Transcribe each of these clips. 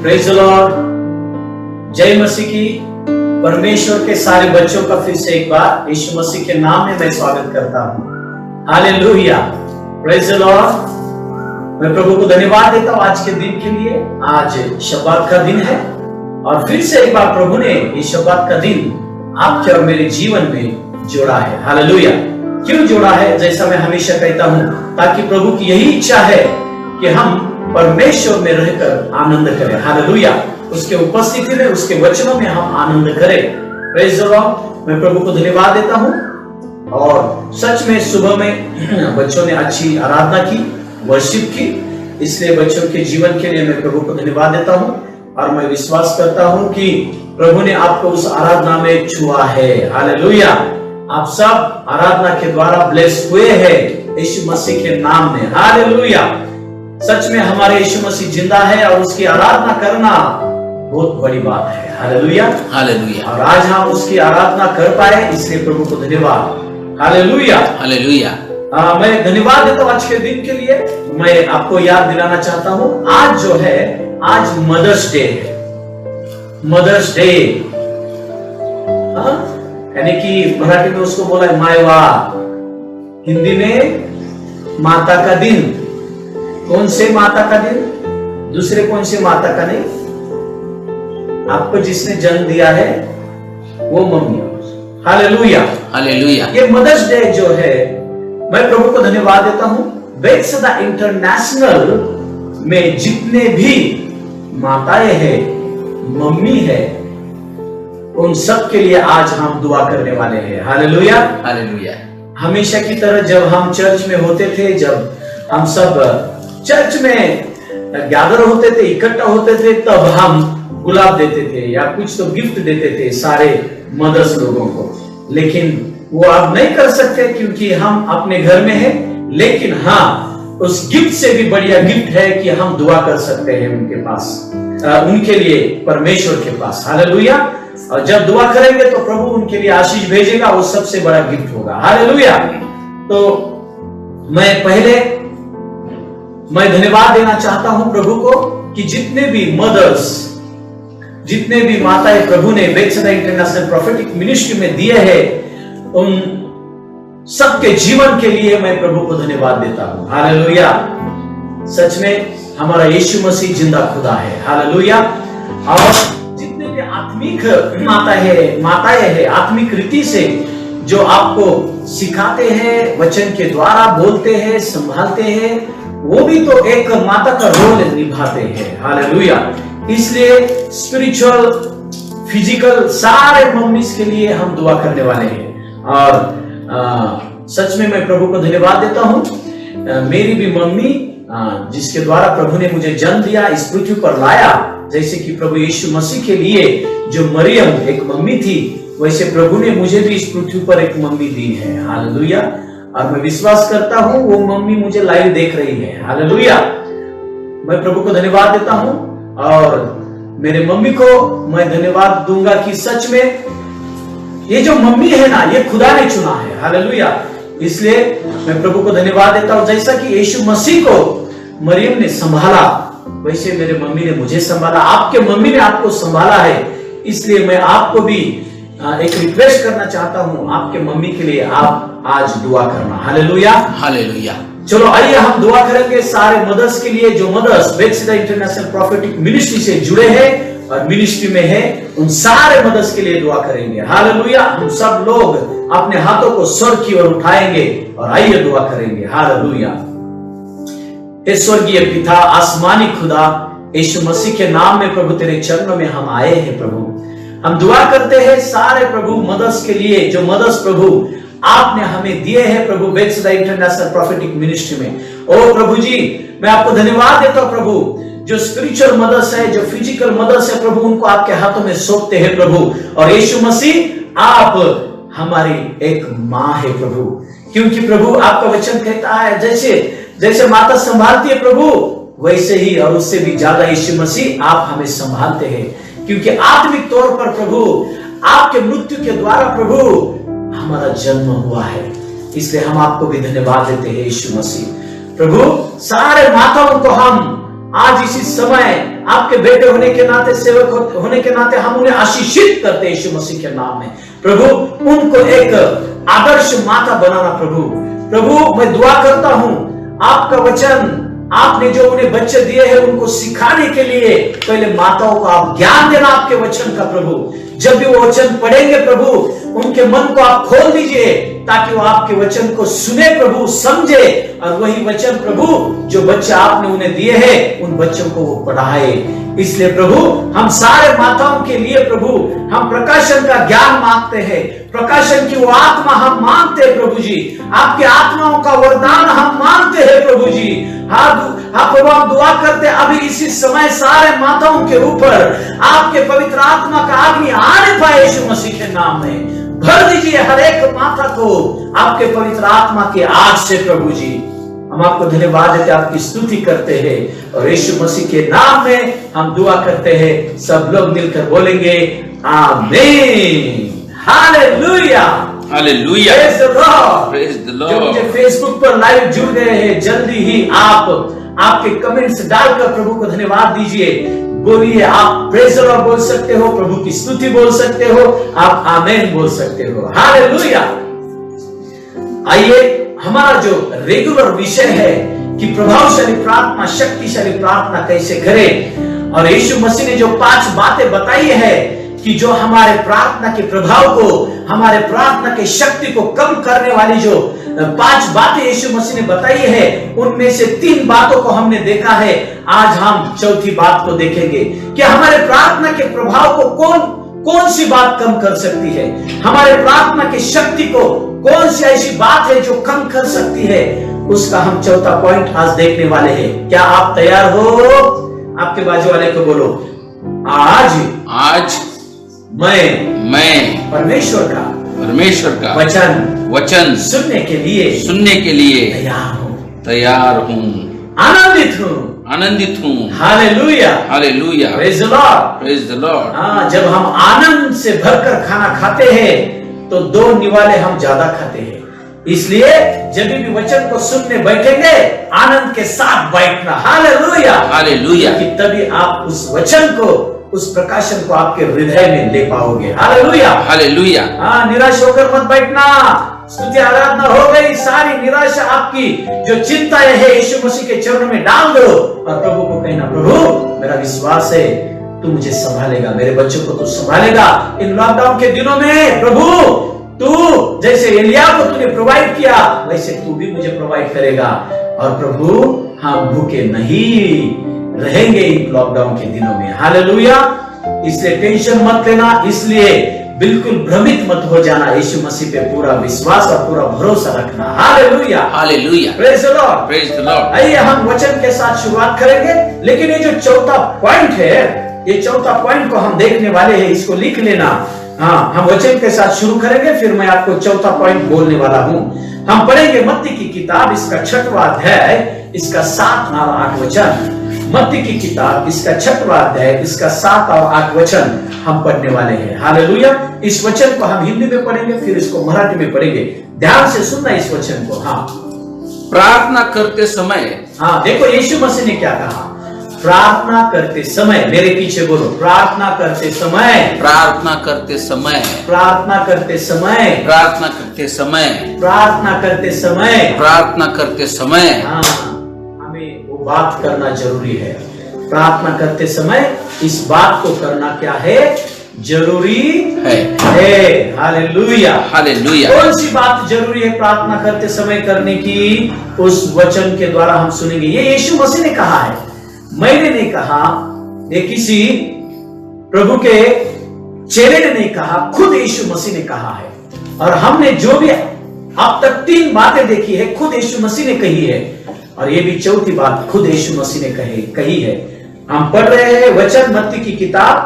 Praise the Lord. जय मसीह की। परमेश्वर के सारे बच्चों का फिर से एक बार यीशु मसीह के नाम में मैं स्वागत करता हूँ। Hallelujah, praise the Lord. मैं प्रभु को धन्यवाद देता हूँ आज के दिन के लिए। आज शब्बात का दिन है और फिर से एक बार प्रभु ने ये शब्बात का दिन आपके और मेरे जीवन में जोड़ा है। हालेलुया। क्यों जोड़ा है? जैसा मैं हमेशा कहता हूँ, ताकि प्रभु की यही इच्छा है कि हम परमेश्वर में रहकर आनंद करें। हालेलुया। उसके उपस्थिति में, उसके वचनों में हम आनंद करें। Praise the Lord. मैं प्रभु को धन्यवाद देता हूँ और सच में सुबह में बच्चों ने अच्छी आराधना की, वर्शिप की, इसलिए बच्चों के जीवन के लिए मैं प्रभु को धन्यवाद देता हूँ और मैं विश्वास करता हूँ कि प्रभु ने आपको उस आराधना में छुआ है। हालेलुया। आप सब आराधना के द्वारा ब्लेस हुए हैं यीशु मसीह के नाम में। हालेलुया। सच में हमारे यीशु मसीह जिंदा है और उसकी आराधना करना बहुत बड़ी बात है। Hallelujah, hallelujah. और आज हम उसकी आराधना कर पाए, इसलिए प्रभु को धन्यवाद। Hallelujah, hallelujah. मैं धन्यवाद देता हूँ आज के दिन के लिए। मैं आपको याद दिलाना चाहता हूँ, आज जो है, आज मदर्स डे है। मदर्स डे, यानी कि मराठी में उसको बोला है मायवा, हिंदी में माता का दिन। कौन से माता का दिन? दूसरे कौन से माता का नहीं। आपको जिसने जन्म दिया है वो मम्मी। Hallelujah, hallelujah. ये मदर्स डे जो है, मैं प्रभु को धन्यवाद देता हूं। बेथेस्दा इंटरनेशनल में जितने भी माताएं हैं, मम्मी है, उन सब के लिए आज हम दुआ करने वाले हैं। Hallelujah, hallelujah. हमेशा की तरह जब हम चर्च में होते थे, जब हम सब चर्च में गैदर होते थे, इकट्ठा होते थे, तब हम गुलाब देते थे या कुछ तो गिफ्ट देते थे सारे मदर्स लोगों को। लेकिन वो अब नहीं कर सकते क्योंकि हम अपने घर में हैं। लेकिन हाँ, उस गिफ्ट से भी बढ़िया गिफ्ट है कि हम दुआ कर सकते हैं उनके पास, उनके लिए, परमेश्वर के पास। हालेलुया। और जब दुआ करेंगे तो प्रभु उनके लिए आशीष भेजेगा, वो सबसे बड़ा गिफ्ट होगा। हालेलुया। तो मैं धन्यवाद देना चाहता हूं प्रभु को कि जितने भी मदर्स, जितने भी माताएं प्रभु ने बेथेस्दा इंटरनेशनल प्रोफेटिक मिनिस्ट्री में दिए हैं, उन सबके जीवन के लिए मैं प्रभु को धन्यवाद देता हूं। हालेलुया। सच में हमारा यीशु मसीह जिंदा खुदा है। हालेलुया। और जितने भी आत्मिक माताएं हैं, आत्मिक रीति से जो आपको सिखाते हैं, वचन के द्वारा बोलते हैं, संभालते हैं, वो भी तो एक माता का रोल निभाते हैं। हालेलुया। इसलिए स्पिरिचुअल, फिजिकल, सारे मम्मीज के लिए हम दुआ करने वाले हैं। और सच में मैं प्रभु को धन्यवाद देता हूं। मेरी भी मम्मी, जिसके द्वारा प्रभु ने मुझे जन्म दिया, इस पृथ्वी पर लाया, जैसे कि प्रभु यीशु मसीह के लिए जो मरियम एक मम्मी थी, वैसे प्रभु ने मुझे भी इस पृथ्वी पर एक मम्मी दी है। हालेलुया। और मैं विश्वास करता हूं वो मम्मी मुझे लाइव देख रही है। हालेलुया। मैं प्रभु को धन्यवाद देता हूं और मेरे मम्मी को मैं धन्यवाद दूंगा कि सच में ये जो मम्मी है ना, ये खुदा ने चुना है। हालेलुया। इसलिए मैं प्रभु को धन्यवाद देता हूं। जैसा कि यीशु मसीह को मरियम ने संभाला, वैसे मेरे मम्मी ने मुझे संभाला, आपके मम्मी ने आपको संभाला है। इसलिए मैं आपको भी एक रिक्वेस्ट करना चाहता हूं, आपके मम्मी के लिए आप आज दुआ करना। Hallelujah, hallelujah. चलो आइए हम दुआ करेंगे सारे मदर्स के लिए, जो mother's Bethesda international prophetic ministry से जुड़े हैं और मिनिस्ट्री में है, उन सारे मदर्स के लिए दुआ करेंगे। हालेलुया। हम सब लोग अपने हाथों को स्वर्ग की ओर उठाएंगे और आइए दुआ करेंगे। हालेलुया। हे स्वर्गीय पिता, आसमानी खुदा, यीशु मसीह के नाम में प्रभु तेरे चरणों में हम आए हैं। प्रभु हम दुआ करते हैं सारे प्रभु मदर्स के लिए, जो मदर्स प्रभु आपने हमें दिए हैं प्रभु बेथेस्दा इंटरनेशनल प्रोफेटिक मिनिस्ट्री में। ओ प्रभु जी, मैं आपको धन्यवाद देता हूं प्रभु। जो स्पिरिचुअल मदर्स है, जो फिजिकल मदर्स है प्रभु, उनको आपके हाथों में सौंपते हैं प्रभु। और यीशु मसीह, आप हमारी एक माँ है प्रभु, क्योंकि प्रभु आपका वचन कहता है जैसे माता संभालती है प्रभु, वैसे ही और उससे भी ज्यादा यीशु मसीह आप हमें संभालते हैं। क्योंकि आत्मिक तौर पर प्रभु, आपके मृत्यु के द्वारा प्रभु हमारा जन्म हुआ है। इसलिए हम आपको भी धन्यवाद देते हैं यीशु मसीह। प्रभु सारे माताओं को हम आज इसी समय आपके बेटे होने के नाते, सेवक होने के नाते हम उन्हें आशीषित करते हैं यीशु मसीह के नाम में। प्रभु उनको एक आदर्श माता बनाना प्रभु मैं दुआ करता हूं, आपका वचन आपने जो उन्हें बच्चे दिए हैं उनको सिखाने के लिए पहले माताओं को आप ज्ञान देना आपके वचन का प्रभु। जब भी वो वचन पढ़ेंगे प्रभु, उनके मन को आप खोल दीजिए ताकि वो आपके वचन को सुने प्रभु, समझे, और वही वचन प्रभु जो बच्चे आपने उन्हें दिए हैं उन बच्चों को वो पढ़ाए। इसलिए प्रभु हम सारे माताओं के लिए प्रभु हम प्रकाशन का ज्ञान मांगते हैं, प्रकाशन की वो आत्मा हम मांगते हैं प्रभु जी, आपकी आत्माओं का वरदान हम मांगते हैं प्रभु जी। हाँ प्रभु हम दुआ करते अभी इसी समय सारे माताओं के ऊपर आपके पवित्र आत्मा का अग्नि आने पाए यीशु मसीह के नाम में। भर दीजिए हर एक माता को आपके पवित्र आत्मा के आग से प्रभु जी। हम आपको धन्यवाद देते, आपकी स्तुति करते हैं और यीशु मसीह के नाम में हम दुआ करते हैं। सब लोग मिलकर बोलेंगे आमीन, hallelujah, hallelujah, praise the Lord, praise the जो लॉर्ड। मुझे फेसबुक पर लाइव जुड़ गए हैं, जल्दी ही आपके कमेंट्स डालकर प्रभु को धन्यवाद दीजिए। बोलिए, आप प्रेज द लॉर्ड बोल सकते हो, प्रभु की स्तुति बोल सकते हो, आप आमीन बोल सकते हो, हालेलुया। आइए हमारा जो रेगुलर विषय है कि प्रभावशाली प्रार्थना, शक्तिशाली प्रार्थना कैसे करें, और यीशु मसीह ने जो 5 बातें बताई है कि जो हमारे प्रार्थना के प्रभाव को, हमारे प्रार्थना की शक्ति को कम करने वाली जो 5 बातें यीशु मसीह ने बताई है, उनमें से 3 बातों को हमने देखा है। आज हम चौथी बात को देखेंगे कि हमारे प्रार्थना के प्रभाव को कौन सी बात कम कर सकती है, हमारे प्रार्थना की शक्ति को कौन सी ऐसी बात है जो कम कर सकती है, उसका हम चौथा पॉइंट आज देखने वाले हैं। क्या आप तैयार हो? आपके बाजू वाले को बोलो, आज मैं परमेश्वर का वचन सुनने के लिए तैयार हूँ, आनंदित हूँ। Hallelujah, hallelujah, praise the Lord, praise the Lord. हाँ, जब हम आनंद से भरकर खाना खाते हैं तो 2 निवाले हम ज्यादा खाते हैं। इसलिए जब भी वचन को सुनने बैठेंगे आनंद के साथ बैठना, हालेलुया, हालेलुया, कि तभी आप उस वचन को, उस प्रकाशन को आपके हृदय में ले पाओगे, हालेलुया, हालेलुया। हाँ, निराश होकर मत बैठना। स्तुति आराधना हो गई, सारी निराशा आपकी जो चिंताएं है यीशु मसीह के चरणों में डाल दो और प्रभु को कहना, प्रभु मेरा विश्वास है तू मुझे संभालेगा, मेरे बच्चों को तू संभालेगा। इन लॉकडाउन के दिनों में प्रभु तू जैसे एलिया को तूने प्रोवाइड किया वैसे तू भी मुझे प्रोवाइड करेगा, और प्रभु हम भूखे नहीं रहेंगे इन लॉकडाउन के दिनों में, हालेलुया। इसलिए टेंशन मत लेना, इसलिए बिल्कुल भ्रमित मत हो जाना, यीशु मसीह पे पूरा विश्वास और पूरा भरोसा रखना, hallelujah, hallelujah, praise the Lord, praise the Lord. आइए हम वचन के साथ शुरुआत करेंगे, लेकिन ये जो चौथा पॉइंट है, ये चौथा पॉइंट को हम देखने वाले हैं, इसको लिख लेना। हाँ, हम वचन के साथ शुरू करेंगे, फिर मैं आपको चौथा पॉइंट बोलने वाला हूँ। हम पढ़ेंगे मत्ती की किताब, इसका 6वां अध्याय, इसका 7 और 8 वचन। मत्ती की किताब, इसका 6वां अध्याय, इसका 7 और 8 वचन हम पढ़ने वाले हैं, हालेलुया। इस वचन को हम हिंदी में पढ़ेंगे, फिर इसको मराठी में पढ़ेंगे। ध्यान से सुनना इस वचन को। हाँ, प्रार्थना करते समय, हाँ देखो यीशु मसीह ने क्या कहा, प्रार्थना करते समय, मेरे पीछे बोलो, प्रार्थना करते समय, प्रार्थना करते समय, प्रार्थना करते समय, प्रार्थना करते समय, प्रार्थना करते समय, प्रार्थना करते समय। हाँ, हमें वो बात करना जरूरी है। प्रार्थना करते समय इस बात को करना क्या है, जरूरी है। Hallelujah, hallelujah. कौन सी बात जरूरी है प्रार्थना करते समय करने की, उस वचन के द्वारा हम सुनेंगे। ये यीशु मसीह ने कहा है, मैंने नहीं कहा, ये किसी प्रभु के चेले ने नहीं कहा, खुद यीशु मसीह ने कहा है। और हमने जो भी अब तक 3 बातें देखी है खुद यीशु मसीह ने कही है, और ये भी चौथी बात खुद यीशु मसीह ने कही है। हम पढ़ रहे हैं वचन, मत्ती की किताब,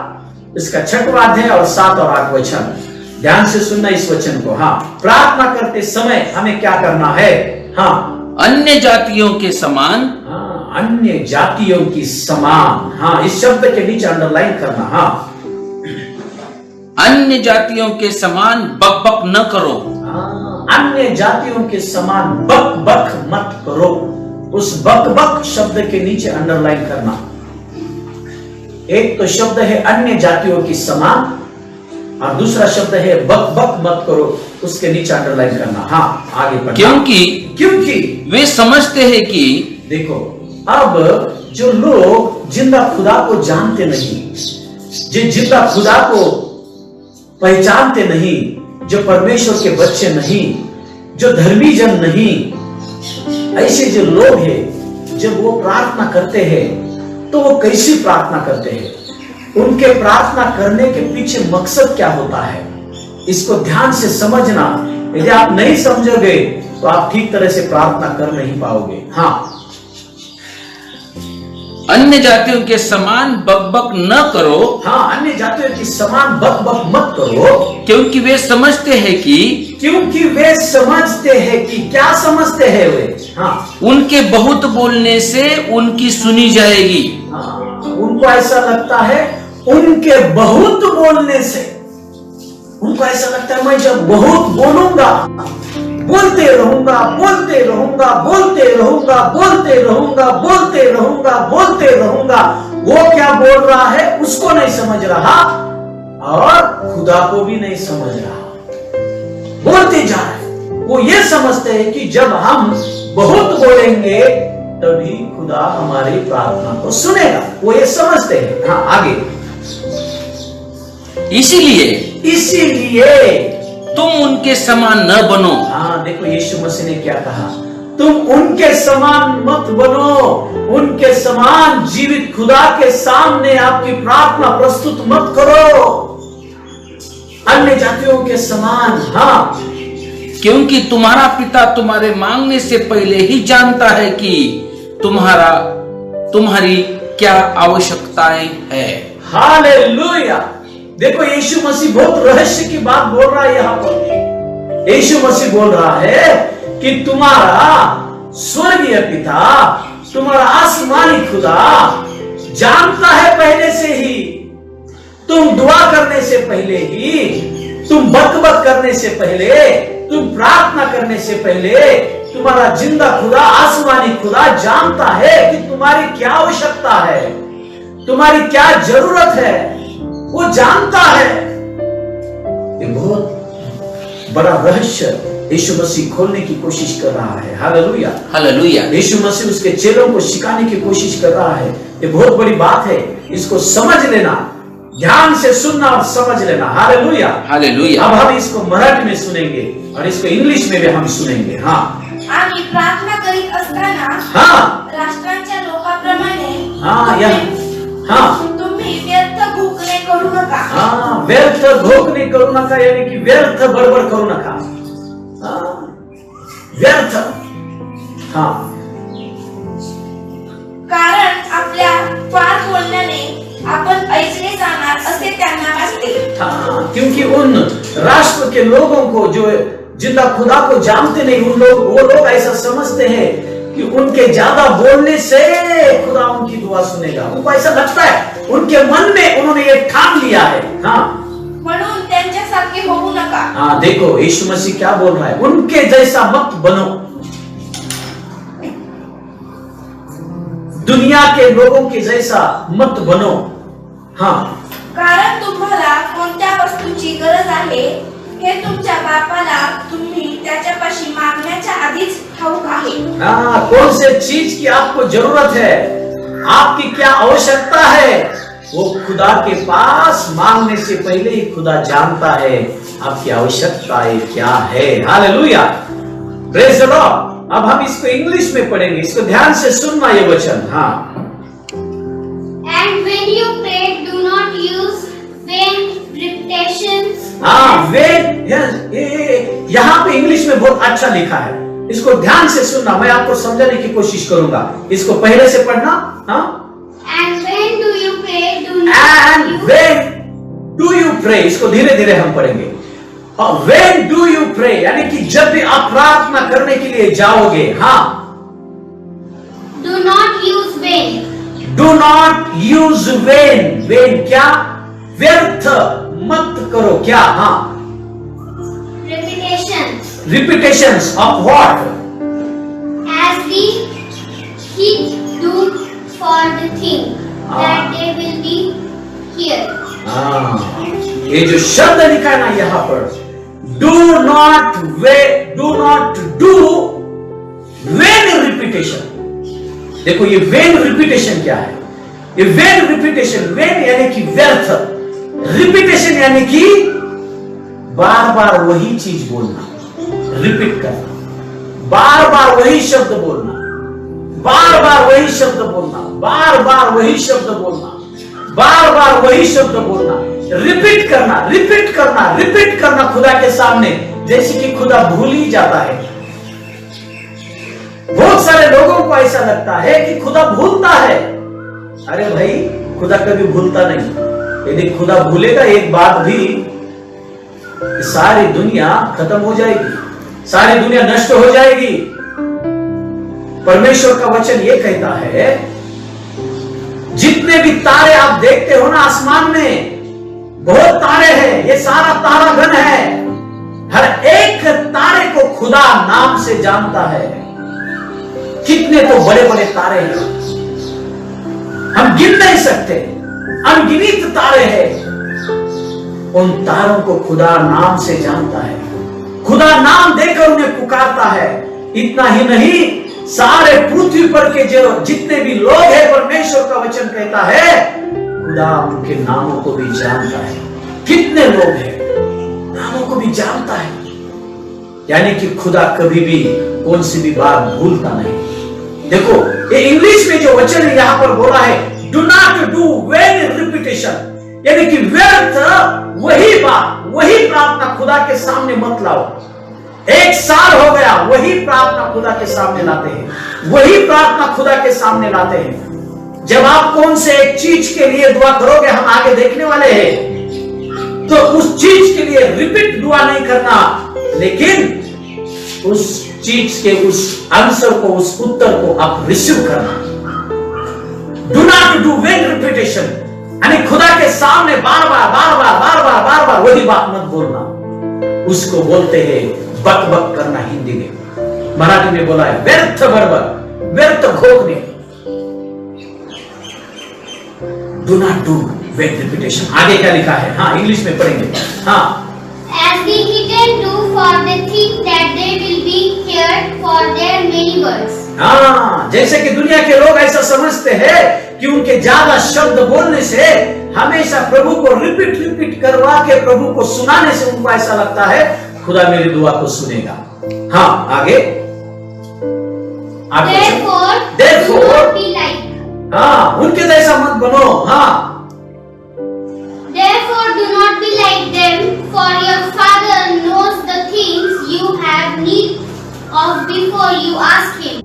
इसका 6वां अध्याय और 7 और 8 वचन। ध्यान से सुनना इस वचन को। हाँ, प्रार्थना करते समय हमें क्या करना है। हाँ, अन्य जातियों के समान, हाँ, अन्य जातियों की समान। हाँ, इस शब्द के नीचे अंडरलाइन करना। हाँ, अन्य जातियों के समान बक बक न करो। हाँ, अन्य जातियों के समान बक बक मत करो। उस बक बक शब्द के नीचे अंडरलाइन करना। एक तो शब्द है अन्य जातियों की समान, और दूसरा शब्द है बक बक मत करो, उसके नीचे अंडरलाइन करना। हाँ, आगे पढ़ना। क्योंकि वे समझते हैं कि, देखो, अब जो लोग जिंदा खुदा को जानते नहीं, जो जिंदा खुदा को पहचानते नहीं, जो परमेश्वर के बच्चे नहीं, जो धर्मी जन नहीं, ऐसे जो लोग हैं, जब वो प्रार्थना करते हैं तो वो कैसी प्रार्थना करते हैं, उनके प्रार्थना करने के पीछे मकसद क्या होता है, इसको ध्यान से समझना। यदि आप नहीं समझोगे तो आप ठीक तरह से प्रार्थना कर नहीं पाओगे। हाँ, अन्य जातियों के समान बकबक न करो। हाँ, अन्य जातियों के समान बकबक मत करो, क्योंकि वे समझते हैं कि, क्या समझते हैं वे? हाँ, उनके बहुत बोलने से उनकी सुनी जाएगी। हाँ, उनको ऐसा लगता है उनके बहुत बोलने से, उनको ऐसा लगता है मैं जब बहुत बोलूंगा, बोलते रहूंगा, बोलते रहूंगा, बोलते रहूंगा, बोलते रहूंगा, बोलते रहूंगा, बोलते रहूंगा, वो क्या बोल रहा है उसको नहीं समझ रहा और खुदा को भी नहीं समझ रहा, बोलते जा रहे। वो ये समझते हैं कि जब हम बहुत बोलेंगे तभी खुदा हमारी प्रार्थना को सुनेगा, वो ये समझते हैं। हाँ, आगे। इसीलिए तुम उनके समान न बनो। हाँ, देखो यीशु मसीह ने क्या कहा, तुम उनके समान मत बनो, उनके समान जीवित खुदा के सामने आपकी प्रार्थना प्रस्तुत मत करो, अन्य जातियों के समान। हाँ, क्योंकि तुम्हारा पिता तुम्हारे मांगने से पहले ही जानता है कि तुम्हारी क्या आवश्यकताएं है। हालेलुया। देखो यीशु मसीह बहुत रहस्य की बात बोल रहा है यहाँ पर। यीशु मसीह बोल रहा है कि तुम्हारा स्वर्गीय पिता, तुम्हारा आसमानी खुदा जानता है पहले से ही, तुम दुआ करने से पहले ही, तुम बकबक करने से पहले, तुम प्रार्थना करने से पहले, तुम्हारा जिंदा खुदा, आसमानी खुदा जानता है कि तुम्हारी क्या आवश्यकता है, तुम्हारी क्या जरूरत है, वो जानता है। ये बहुत बड़ा रहस्य यीशु मसीह खोलने की कोशिश कर रहा है। Hallelujah, hallelujah. यीशु मसीह उसके चेलों को सिखाने की कोशिश कर रहा है। ये बहुत बड़ी बात है, इसको समझ लेना, ध्यान से सुनना और समझ लेना। Hallelujah, hallelujah. अब हम इसको मराठी में सुनेंगे और इसको इंग्लिश में भी हम सुनेंगे। हाँ, आम्ही प्रार्थना करीत असताना राष्ट्रांच्या लोकांप्रमाणे तुम्ही व्यर्थ भूकणे करू नका। व्यर्थ भूकणे करू नका, यानी कि व्यर्थ बडबड करू नका। व्यर्थ, कारण आपल्या फार बोलण्याने आपण ऐकले जाणार असे त्यांना वाटते। क्योंकि उन राष्ट्र के लोगों को जो जिंदा खुदा को जानते नहीं, वो लोग ऐसा समझते हैं कि उनके ज्यादा बोलने से खुदा उनकी दुआ सुनेगा। उनको ऐसा लगता है, उनके मन में उन्होंने ये ठान लिया है। म्हणून त्यांच्यासारखे होऊ नका। देखो यीशु मसीह क्या बोल रहा है, उनके जैसा मत बनो, दुनिया के लोगों के जैसा मत बनो। कारण तुम्हाला कोणत्या वस्तूची गरज आहे हे तुमच्या बापाला तुम्ही त्याच्यापाशी मागण्याच्या आधीच ठाऊक आहे। कौन से चीज की आपको जरूरत है, आपकी क्या आवश्यकता है, वो खुदा के पास मांगने से पहले ही खुदा जानता है आपकी आवश्यकताएं क्या है। Hallelujah, praise the Lord. अब हम इसको इंग्लिश में पढ़ेंगे, इसको ध्यान से सुनना ये वचन। And when you pray, do not use vain repetitions. यहाँ पे इंग्लिश में बहुत अच्छा लिखा है, इसको ध्यान से सुनना, मैं आपको समझाने की कोशिश करूंगा। इसको पहले से पढ़ना। And when do you pray, do not And when do you pray, इसको धीरे धीरे हम पढ़ेंगे। When do you pray, यानी कि जब भी आप प्रार्थना करने के लिए जाओगे, do not use vain. Do not use vain. vain क्या? व्यर्थ मत करो। क्या? Repetitions of what? As the heat do for the thing that they will be here. ये जो शब्द लिखा है ना यहां पर, do not do vain repetition. देखो ये वेन रिपीटेशन क्या है? ये वेन रिपीटेशन, वेन यानी कि व्यर्थ, रिपीटेशन यानी कि बार बार वही चीज बोलना, रिपीट करना, बार बार वही शब्द बोलना, बार बार वही शब्द बोलना, बार बार वही शब्द बोलना, बार बार वही शब्द बोलना, रिपीट करना, रिपीट करना, रिपीट करना खुदा के सामने, जैसे कि खुदा भूल ही जाता है। बहुत सारे लोगों को ऐसा लगता है कि खुदा भूलता है। अरे भाई, खुदा कभी भूलता नहीं। यदि खुदा भूलेगा एक बात भी, सारी दुनिया खत्म हो जाएगी, सारी दुनिया नष्ट हो जाएगी। परमेश्वर का वचन ये कहता है, जितने भी तारे आप देखते हो ना आसमान में, बहुत तारे हैं, ये सारा तारागण है, हर एक तारे को खुदा नाम से जानता है। कितने तो बड़े बड़े तारे हैं, हम गिन नहीं सकते, अनगिनत तारे हैं। उन तारों को खुदा नाम से जानता है, खुदा नाम देकर उन्हें पुकारता है। इतना ही नहीं, सारे पृथ्वी पर के जो जितने भी लोग हैं, परमेश्वर का वचन कहता है खुदा उनके नामों को भी जानता है। कितने लोग हैं, नामों को भी जानता है। यानी कि खुदा कभी भी कौन सी भी बात भूलता नहीं। देखो ये इंग्लिश में जो वचन यहां पर बोला है, do not do vain repetition, यानी कि व्यर्थ वही बात, वही प्रार्थना खुदा के सामने मत लाओ। 1 साल हो गया, वही प्रार्थना खुदा के सामने लाते हैं, वही प्रार्थना खुदा के सामने लाते हैं। जब आप कौन से एक चीज के लिए दुआ करोगे, हम आगे देखने वाले हैं, तो उस चीज के लिए रिपीट दुआ नहीं करना, लेकिन उस चीज के उस आंसर को, उस उत्तर को आप रिसीव करना। Do not do vain repetition, यानी खुदा के सामने बार बार वही बात मत बोलना। उसको बोलते हैं बक बक करना, हिंदी में, मराठी में बोला है व्यर्थ बरबर, व्यर्थ घोकने। Do not do vain repetition. आगे क्या लिखा है? हाँ, इंग्लिश में पढ़ेंगे। हाँ, As the heathen do, for they think that they will be heard for their many words. हाँ, जैसे कि दुनिया के लोग ऐसा समझते हैं कि उनके ज्यादा शब्द बोलने से, हमेशा प्रभु को रिपीट करवा के प्रभु को सुनाने से उनको ऐसा लगता है खुदा मेरी दुआ को सुनेगा। हाँ, आगे Therefore, do not be like. हाँ, उनके जैसा मत बनो। हाँ, Therefore, do not be like them, for your Father knows the things you have need of before you ask Him.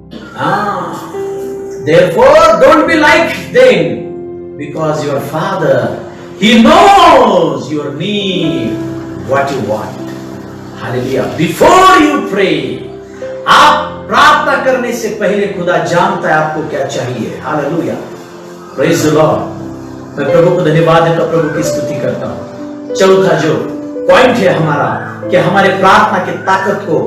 Therefore, don't be like them, because your Father, He knows your need, what you want. Hallelujah. Before you pray, आप प्रार्थना करने से पहले खुदा जानता है आपको क्या चाहिए। Hallelujah, praise the Lord. मैं प्रभु को धन्यवाद देता हूं, प्रभु की स्तुति करता हूं। चौथा जो पॉइंट है हमारा, कि हमारे प्रार्थना की ताकत को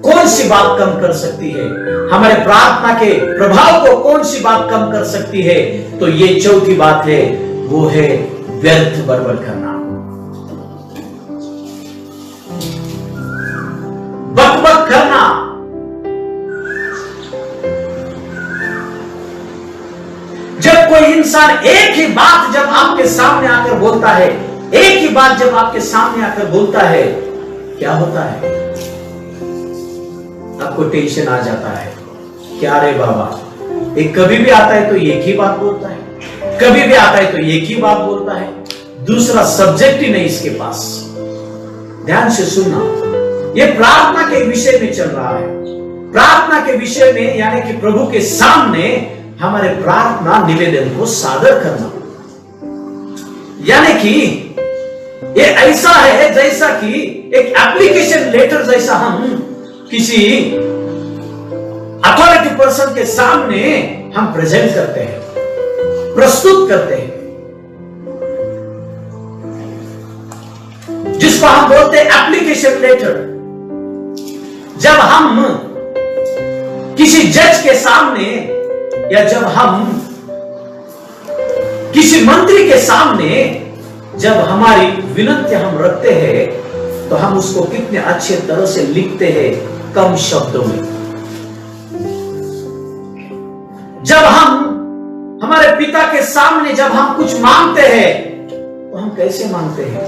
कौन सी बात कम कर सकती है, हमारे प्रार्थना के प्रभाव को कौन सी बात कम कर सकती है, तो ये चौथी बात है, वो है व्यर्थ बड़बड़ करना, बकबक करना। जब कोई इंसान एक ही बात जब आपके सामने आकर बोलता है, एक ही बात जब आपके सामने आकर बोलता है, क्या होता है? आपको टेंशन आ जाता है, क्या रे बाबा, एक कभी भी आता है तो एक ही बात बोलता है, कभी भी आता है तो एक ही बात बोलता है, दूसरा सब्जेक्ट ही नहीं इसके पास। ध्यान से सुनना, ये प्रार्थना के विषय में चल रहा है। प्रार्थना के विषय में यानी कि प्रभु के सामने हमारे प्रार्थना निवेदन को सादर करना, यानी कि ये ऐसा है जैसा कि एक एप्लीकेशन लेटर जैसा हम किसी अथॉरिटी पर्सन के सामने हम प्रेजेंट करते हैं, प्रस्तुत करते हैं, जिसको हम बोलते हैं एप्लीकेशन लेटर। जब हम किसी जज के सामने या जब हम किसी मंत्री के सामने जब हमारी विनती हम रखते हैं तो हम उसको कितने अच्छे तरह से लिखते हैं कम शब्दों में। जब हम हमारे पिता के सामने जब हम कुछ मांगते हैं तो हम कैसे मांगते हैं?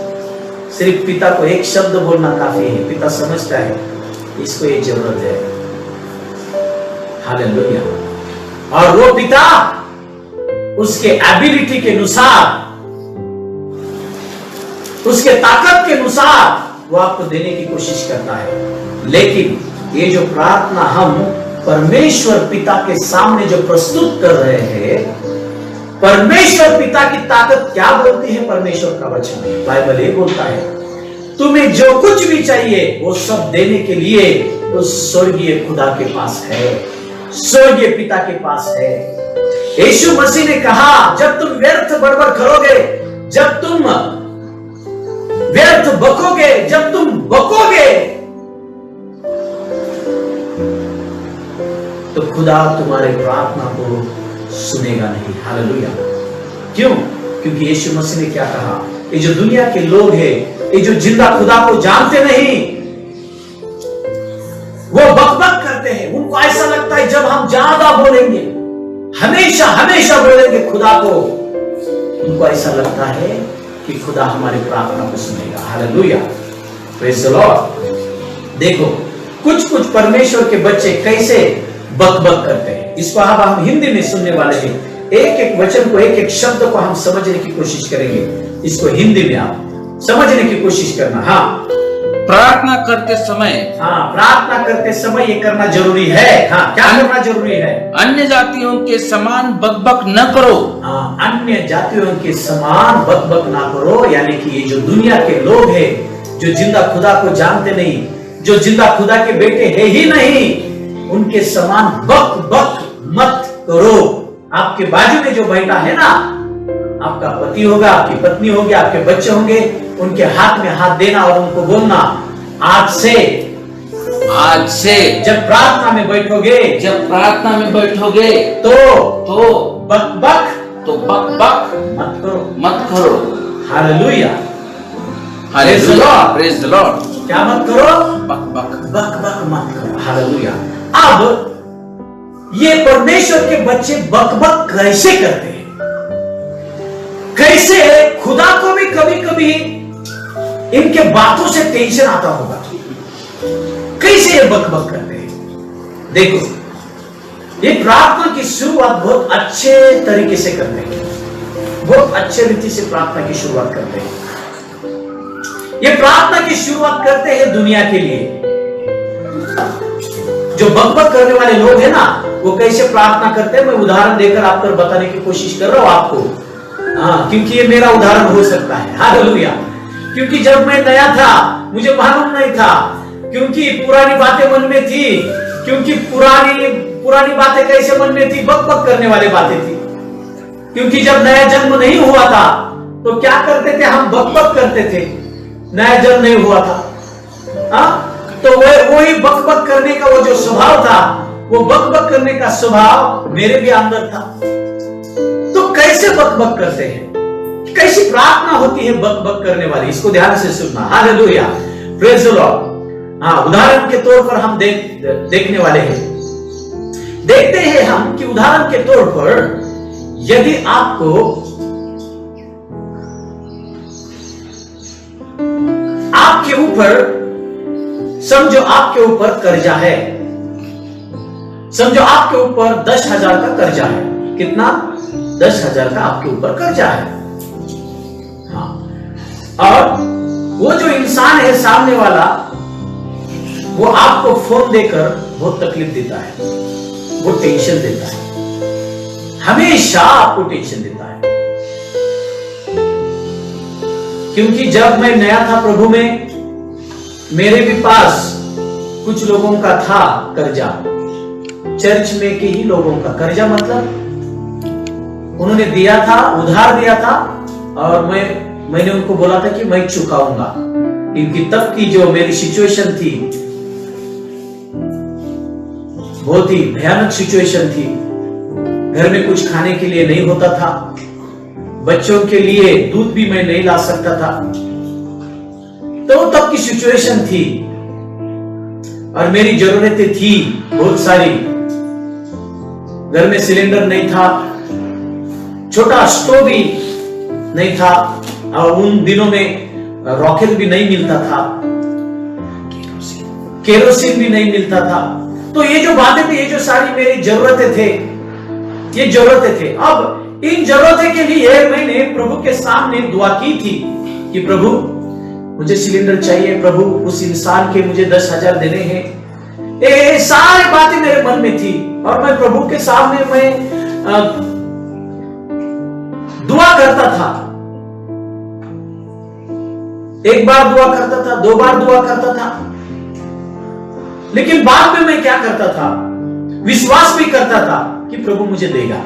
सिर्फ पिता को एक शब्द बोलना काफी है। पिता समझता है इसको ये जरूरत है। हालेलुया। और वो पिता उसके एबिलिटी के अनुसार, उसके ताकत के अनुसार वो आपको देने की कोशिश करता है। लेकिन ये जो प्रार्थना हम परमेश्वर पिता के सामने जो प्रस्तुत कर रहे हैं, परमेश्वर पिता की ताकत क्या बोलती है? परमेश्वर का वचन है, बाइबल ये बोलता है तुम्हें जो कुछ भी चाहिए वो सब देने के लिए उस स्वर्गीय खुदा के पास है, स्वर्गीय पिता के पास है। यीशु मसीह ने कहा जब तुम व्यर्थ बड़बड़ करोगे, जब तुम व्यर्थ बकोगे, जब तुम बकोगे तो खुदा तुम्हारे प्रार्थना को सुनेगा नहीं। हालेलुया। क्यों? क्योंकि यीशु मसीह ने क्या कहा? ये जो दुनिया के लोग हैं, ये जो जिंदा खुदा को जानते नहीं, वो बकबक करते हैं। उनको ऐसा लगता है जब हम ज्यादा बोलेंगे, हमेशा हमेशा बोलेंगे खुदा को, उनको ऐसा लगता है कि खुदा हमारी प्रार्थना को सुनेगा। हालेलुया। Praise the Lord. देखो कुछ कुछ परमेश्वर के बच्चे कैसे बकबक करते हैं, इसको अब हम हिंदी में सुनने वाले हैं। एक एक वचन को, एक एक शब्द को हम समझने की कोशिश करेंगे। इसको हिंदी में आप समझने की कोशिश करना। हाँ, प्रार्थना करते समय, हाँ, प्रार्थना करते समय ये करना जरूरी है। हाँ, क्या करना जरूरी है? अन्य जातियों के समान बकबक न करो। हाँ, अन्य जातियों के समान बकबक ना करो। यानी कि ये जो दुनिया के लोग हैं, जो जिंदा खुदा को जानते नहीं, जो जिंदा खुदा के बेटे है ही नहीं, उनके समान बक बक मत करो। आपके बाजू में जो बैठा है ना, आपका पति होगा, आपकी पत्नी होगी, आपके बच्चे होंगे, उनके हाथ में हाथ देना और उनको बोलना आज से जब प्रार्थना में बैठोगे, तो बक बक मत करो। हालेलुया। Praise the Lord. क्या मत करो? बक बक मत करो। हालेलुया। अब ये परमेश्वर के बच्चे बकबक कैसे करते हैं? कैसे खुदा को भी कभी कभी इनके बातों से टेंशन आता होगा। कैसे ये बकबक करते हैं? देखो, ये प्रार्थना की शुरुआत बहुत अच्छे तरीके से करते हैं, बहुत अच्छे रीति से प्रार्थना की शुरुआत करते हैं। ये प्रार्थना की शुरुआत करते हैं दुनिया के लिए। जो बकबक करने वाले लोग हैं ना, वो कैसे प्रार्थना करते हैं, मैं उदाहरण देकर आप पर बताने की कोशिश कर रहा हूं आपको। हाँ, क्योंकि ये मेरा उदाहरण हो सकता है। हालेलुया। क्योंकि जब मैं नया था, मुझे मालूम नहीं था, क्योंकि पुरानी बातें मन में थी, क्योंकि पुरानी बातें कैसे मन में थी? बकबक करने वाली बातें थी। क्योंकि जब नया जन्म नहीं हुआ था तो क्या करते थे? हम बकबक करते थे। नया जन्म नहीं हुआ था, हाँ, तो वही बकबक करने का वो जो स्वभाव था, वो बकबक करने का स्वभाव मेरे भी अंदर था। तो कैसे बकबक करते हैं? कैसी प्रार्थना होती है बकबक करने वाली? इसको ध्यान से सुनना। हालेलुया। Praise the Lord. हाँ, उदाहरण के तौर पर हम देखने वाले हैं। देखते हैं हम कि उदाहरण के तौर पर यदि आपको आपके ऊपर, समझो आपके ऊपर कर्जा है, समझो आपके ऊपर 10,000 का कर्जा है। कितना? 10,000 का आपके ऊपर कर्जा है। हाँ, और वो जो इंसान है सामने वाला, वो आपको फोन देकर बहुत तकलीफ देता है, वो टेंशन देता है, हमेशा आपको टेंशन देता है। क्योंकि जब मैं नया था प्रभु में, मेरे भी पास कुछ लोगों का था कर्जा, चर्च में के ही लोगों का कर्जा। मतलब उन्होंने दिया था, उधार दिया था, और मैंने उनको बोला था कि मैं चुकाऊंगा, क्योंकि तब की जो मेरी सिचुएशन थी बहुत ही भयानक सिचुएशन थी। घर में कुछ खाने के लिए नहीं होता था, बच्चों के लिए दूध भी मैं नहीं ला सकता था। तो तब की सिचुएशन थी और मेरी जरूरतें थी बहुत सारी। घर में सिलेंडर नहीं था, छोटा स्टोव भी नहीं था, और उन दिनों में रॉकेट भी नहीं मिलता था, केरोसिन भी नहीं मिलता था। तो ये जो बातें थी, ये जो सारी मेरी जरूरतें थे, ये जरूरतें थे। अब इन जरूरतें के लिए मैंने प्रभु के सामने दुआ की थी कि प्रभु मुझे सिलेंडर चाहिए, प्रभु उस इंसान के मुझे 10,000 देने हैं। ये सारी बातें मेरे मन में थी और मैं प्रभु के सामने मैं दुआ करता था। एक बार दुआ करता था, 2 बार दुआ करता था, लेकिन बाद में मैं क्या करता था, विश्वास भी करता था कि प्रभु मुझे देगा।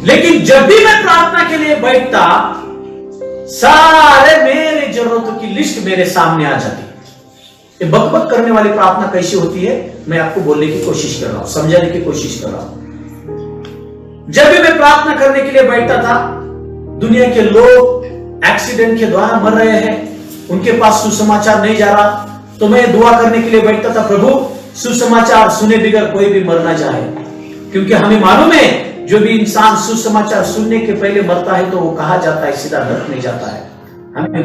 लेकिन जब भी मैं प्रार्थना के लिए बैठता, सारे मेरे जरूरतों की लिस्ट मेरे सामने आ जाती। ये बकबक करने वाली प्रार्थना कैसी होती है, मैं आपको बोलने की कोशिश कर रहा हूं, समझाने की कोशिश कर रहा हूं। जब भी मैं प्रार्थना करने के लिए बैठता था, दुनिया के लोग एक्सीडेंट के द्वारा मर रहे हैं, उनके पास सुसमाचार नहीं जा रहा, तो मैं दुआ करने के लिए बैठता था, प्रभु सुसमाचार सुने बगैर कोई भी मरना चाहे, क्योंकि हमें मालूम है जो भी इंसान सुसमाचार सुनने के पहले मरता है तो वो कहा जाता है सीधा नरक में जाता है। हमें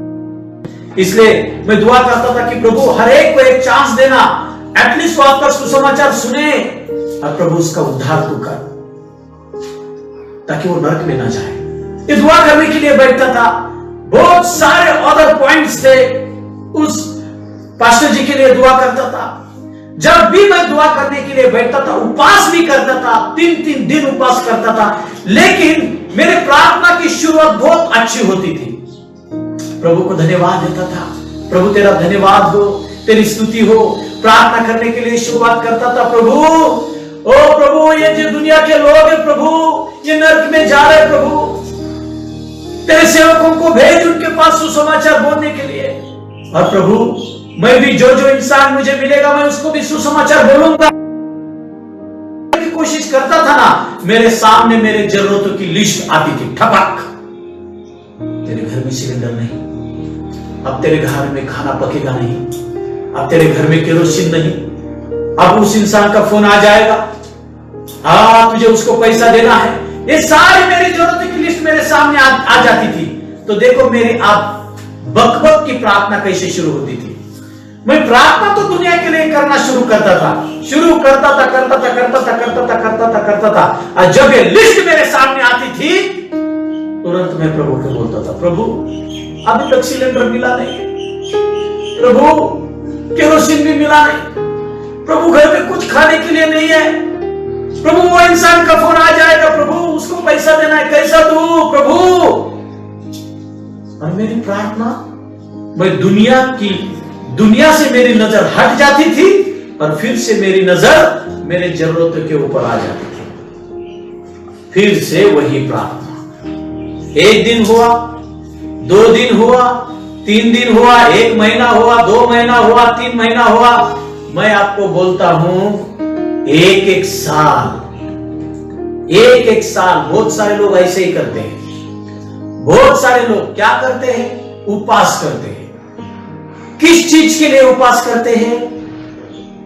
इसलिए मैं दुआ करता था कि प्रभु हर एक को एक चांस देना, एटलीस्ट वो आपका सुसमाचार सुने और प्रभु उसका उद्धार तू कर, ताकि वो नरक में ना जाए। ये दुआ करने के लिए बैठता था। बहुत सारे अदर पॉइंट्स थे, उस पास्टर जी के लिए दुआ करता था। जब भी मैं दुआ करने के लिए बैठता था, उपवास भी करता था, 3-3 दिन उपवास करता था, लेकिन मेरे प्रार्थना की शुरुआत बहुत अच्छी होती थी। प्रभु को धन्यवाद देता था, प्रभु तेरा धन्यवाद हो, तेरी स्तुति हो। प्रार्थना करने के लिए शुरुआत करता था, प्रभु ओ प्रभु ये जो दुनिया के लोग हैं प्रभु, ये नरक में जा रहे प्रभु, तेरे सेवकों को भेज उनके पास सुसमाचार बोलने के लिए। और प्रभु मैं भी जो इंसान मुझे मिलेगा मैं उसको भी सुसमाचार बोलूंगा की कोशिश करता था ना। मेरे सामने मेरे जरूरतों की लिस्ट आती थी, ठपक। तेरे घर में सिलेंडर नहीं, अब तेरे घर में खाना पकेगा नहीं, अब तेरे घर में केरोसिन नहीं, अब उस इंसान का फोन आ जाएगा, हाँ तुझे उसको पैसा देना है। ये सारी मेरी जरूरतों की लिस्ट मेरे सामने आ जाती थी। तो देखो मेरी आप बकबक की प्रार्थना कैसे शुरू होती थी। मैं प्रार्थना तो दुनिया के लिए करना शुरू करता था, करता था। और जब ये लिस्ट मेरे सामने आती थी, तुरंत मैं प्रभु को बोलता था, प्रभु अभी तक सिलेंडर मिला नहीं, प्रभु केरोसिन भी मिला नहीं, प्रभु घर में कुछ खाने के लिए नहीं है, प्रभु वो इंसान का फोन आ जाएगा, प्रभु उसको पैसा देना है, कैसा दूं प्रभु। और मेरी प्रार्थना, मैं दुनिया से मेरी नजर हट जाती थी और फिर से मेरी नजर मेरे जरूरतों के ऊपर आ जाती थी। फिर से वही प्रार्थना। 1 दिन हुआ, 2 दिन हुआ, 3 दिन हुआ, 1 महीना हुआ, 2 महीना हुआ, 3 महीना हुआ। मैं आपको बोलता हूं एक साल। बहुत सारे लोग ऐसे ही करते हैं। बहुत सारे लोग क्या करते हैं, उपवास करते हैं। किस चीज के लिए उपवास करते हैं,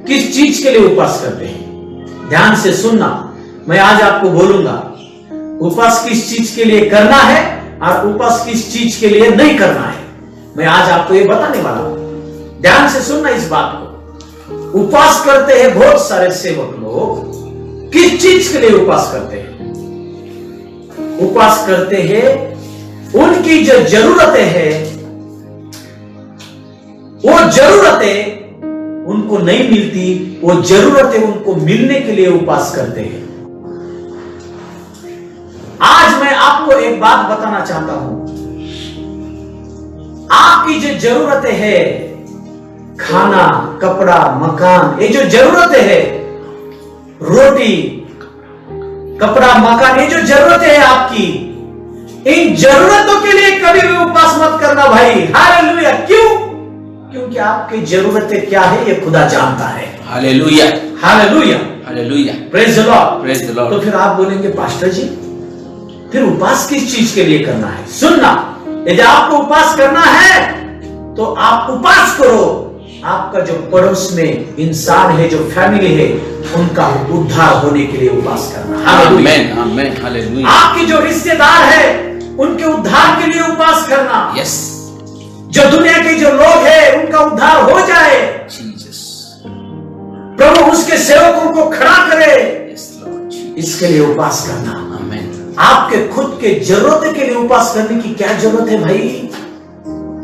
किस चीज के लिए उपवास करते हैं, ध्यान से सुनना। मैं आज आपको बोलूंगा उपवास किस चीज के लिए करना है और उपवास किस चीज के लिए नहीं करना है। मैं आज आपको ये बताने वाला हूं, ध्यान से सुनना इस बात को। उपवास करते हैं बहुत सारे सेवक लोग, किस चीज के लिए उपवास करते हैं? उपवास करते हैं उनकी जो जरूरतें हैं, वो जरूरतें उनको नहीं मिलती, वो जरूरतें उनको मिलने के लिए उपवास करते हैं। आज मैं आपको एक बात बताना चाहता हूं, आपकी जो जरूरतें हैं, खाना, कपड़ा, मकान, ये जो जरूरतें हैं, रोटी, कपड़ा, मकान, ये जो जरूरतें हैं आपकी, इन जरूरतों के लिए कभी भी उपवास मत करना भाई। हालेलुया। क्यों? क्योंकि आपकी जरूरतें क्या है ये खुदा जानता है। फिर उपवास किस चीज के लिए करना है? सुनना, यदि आपको उपवास करना है तो आप उपवास करो। आपका जो पड़ोस में इंसान है, जो फैमिली है, उनका उद्धार होने के लिए उपवास करना। आमेन, आमेन, हालेलुया। आपके जो रिश्तेदार है उनके उद्धार के लिए उपवास करना। यस, जो दुनिया के जो लोग हैं उनका उद्धार हो जाए, जीसस, प्रभु उसके सेवकों को खड़ा करे, यस लॉर्ड, इसके लिए उपवास करना। आमेन। आपके खुद के जरूरत के लिए उपवास करने की क्या जरूरत है भाई?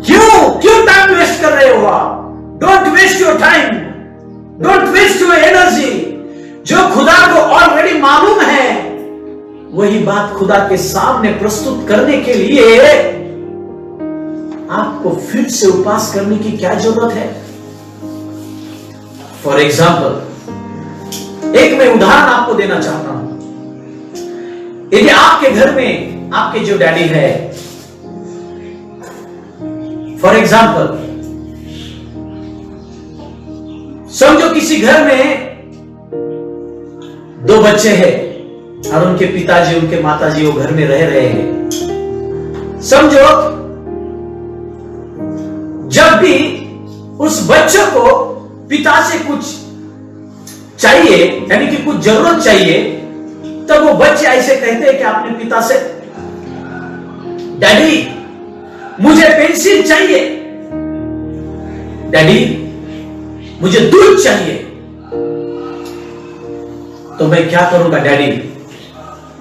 क्यों टाइम वेस्ट कर रहे हो आप? Don't waste your time, don't waste your energy. जो खुदा को ऑलरेडी मालूम है वही बात खुदा के सामने प्रस्तुत करने के लिए आपको फिर से उपवास करने की क्या जरूरत है? फॉर एग्जाम्पल, एक मैं उदाहरण आपको देना चाहता हूं। यदि आपके घर में आपके जो डैडी है, फॉर एग्जाम्पल समझो किसी घर में 2 बच्चे हैं और उनके पिताजी उनके माताजी वो घर में रह रहे हैं। समझो जब भी उस बच्चों को पिता से कुछ चाहिए, यानी कि कुछ जरूरत चाहिए, तब वो बच्चे ऐसे कहते हैं कि अपने पिता से, डैडी मुझे पेंसिल चाहिए, डैडी मुझे दूध चाहिए। तो मैं क्या करूंगा डैडी?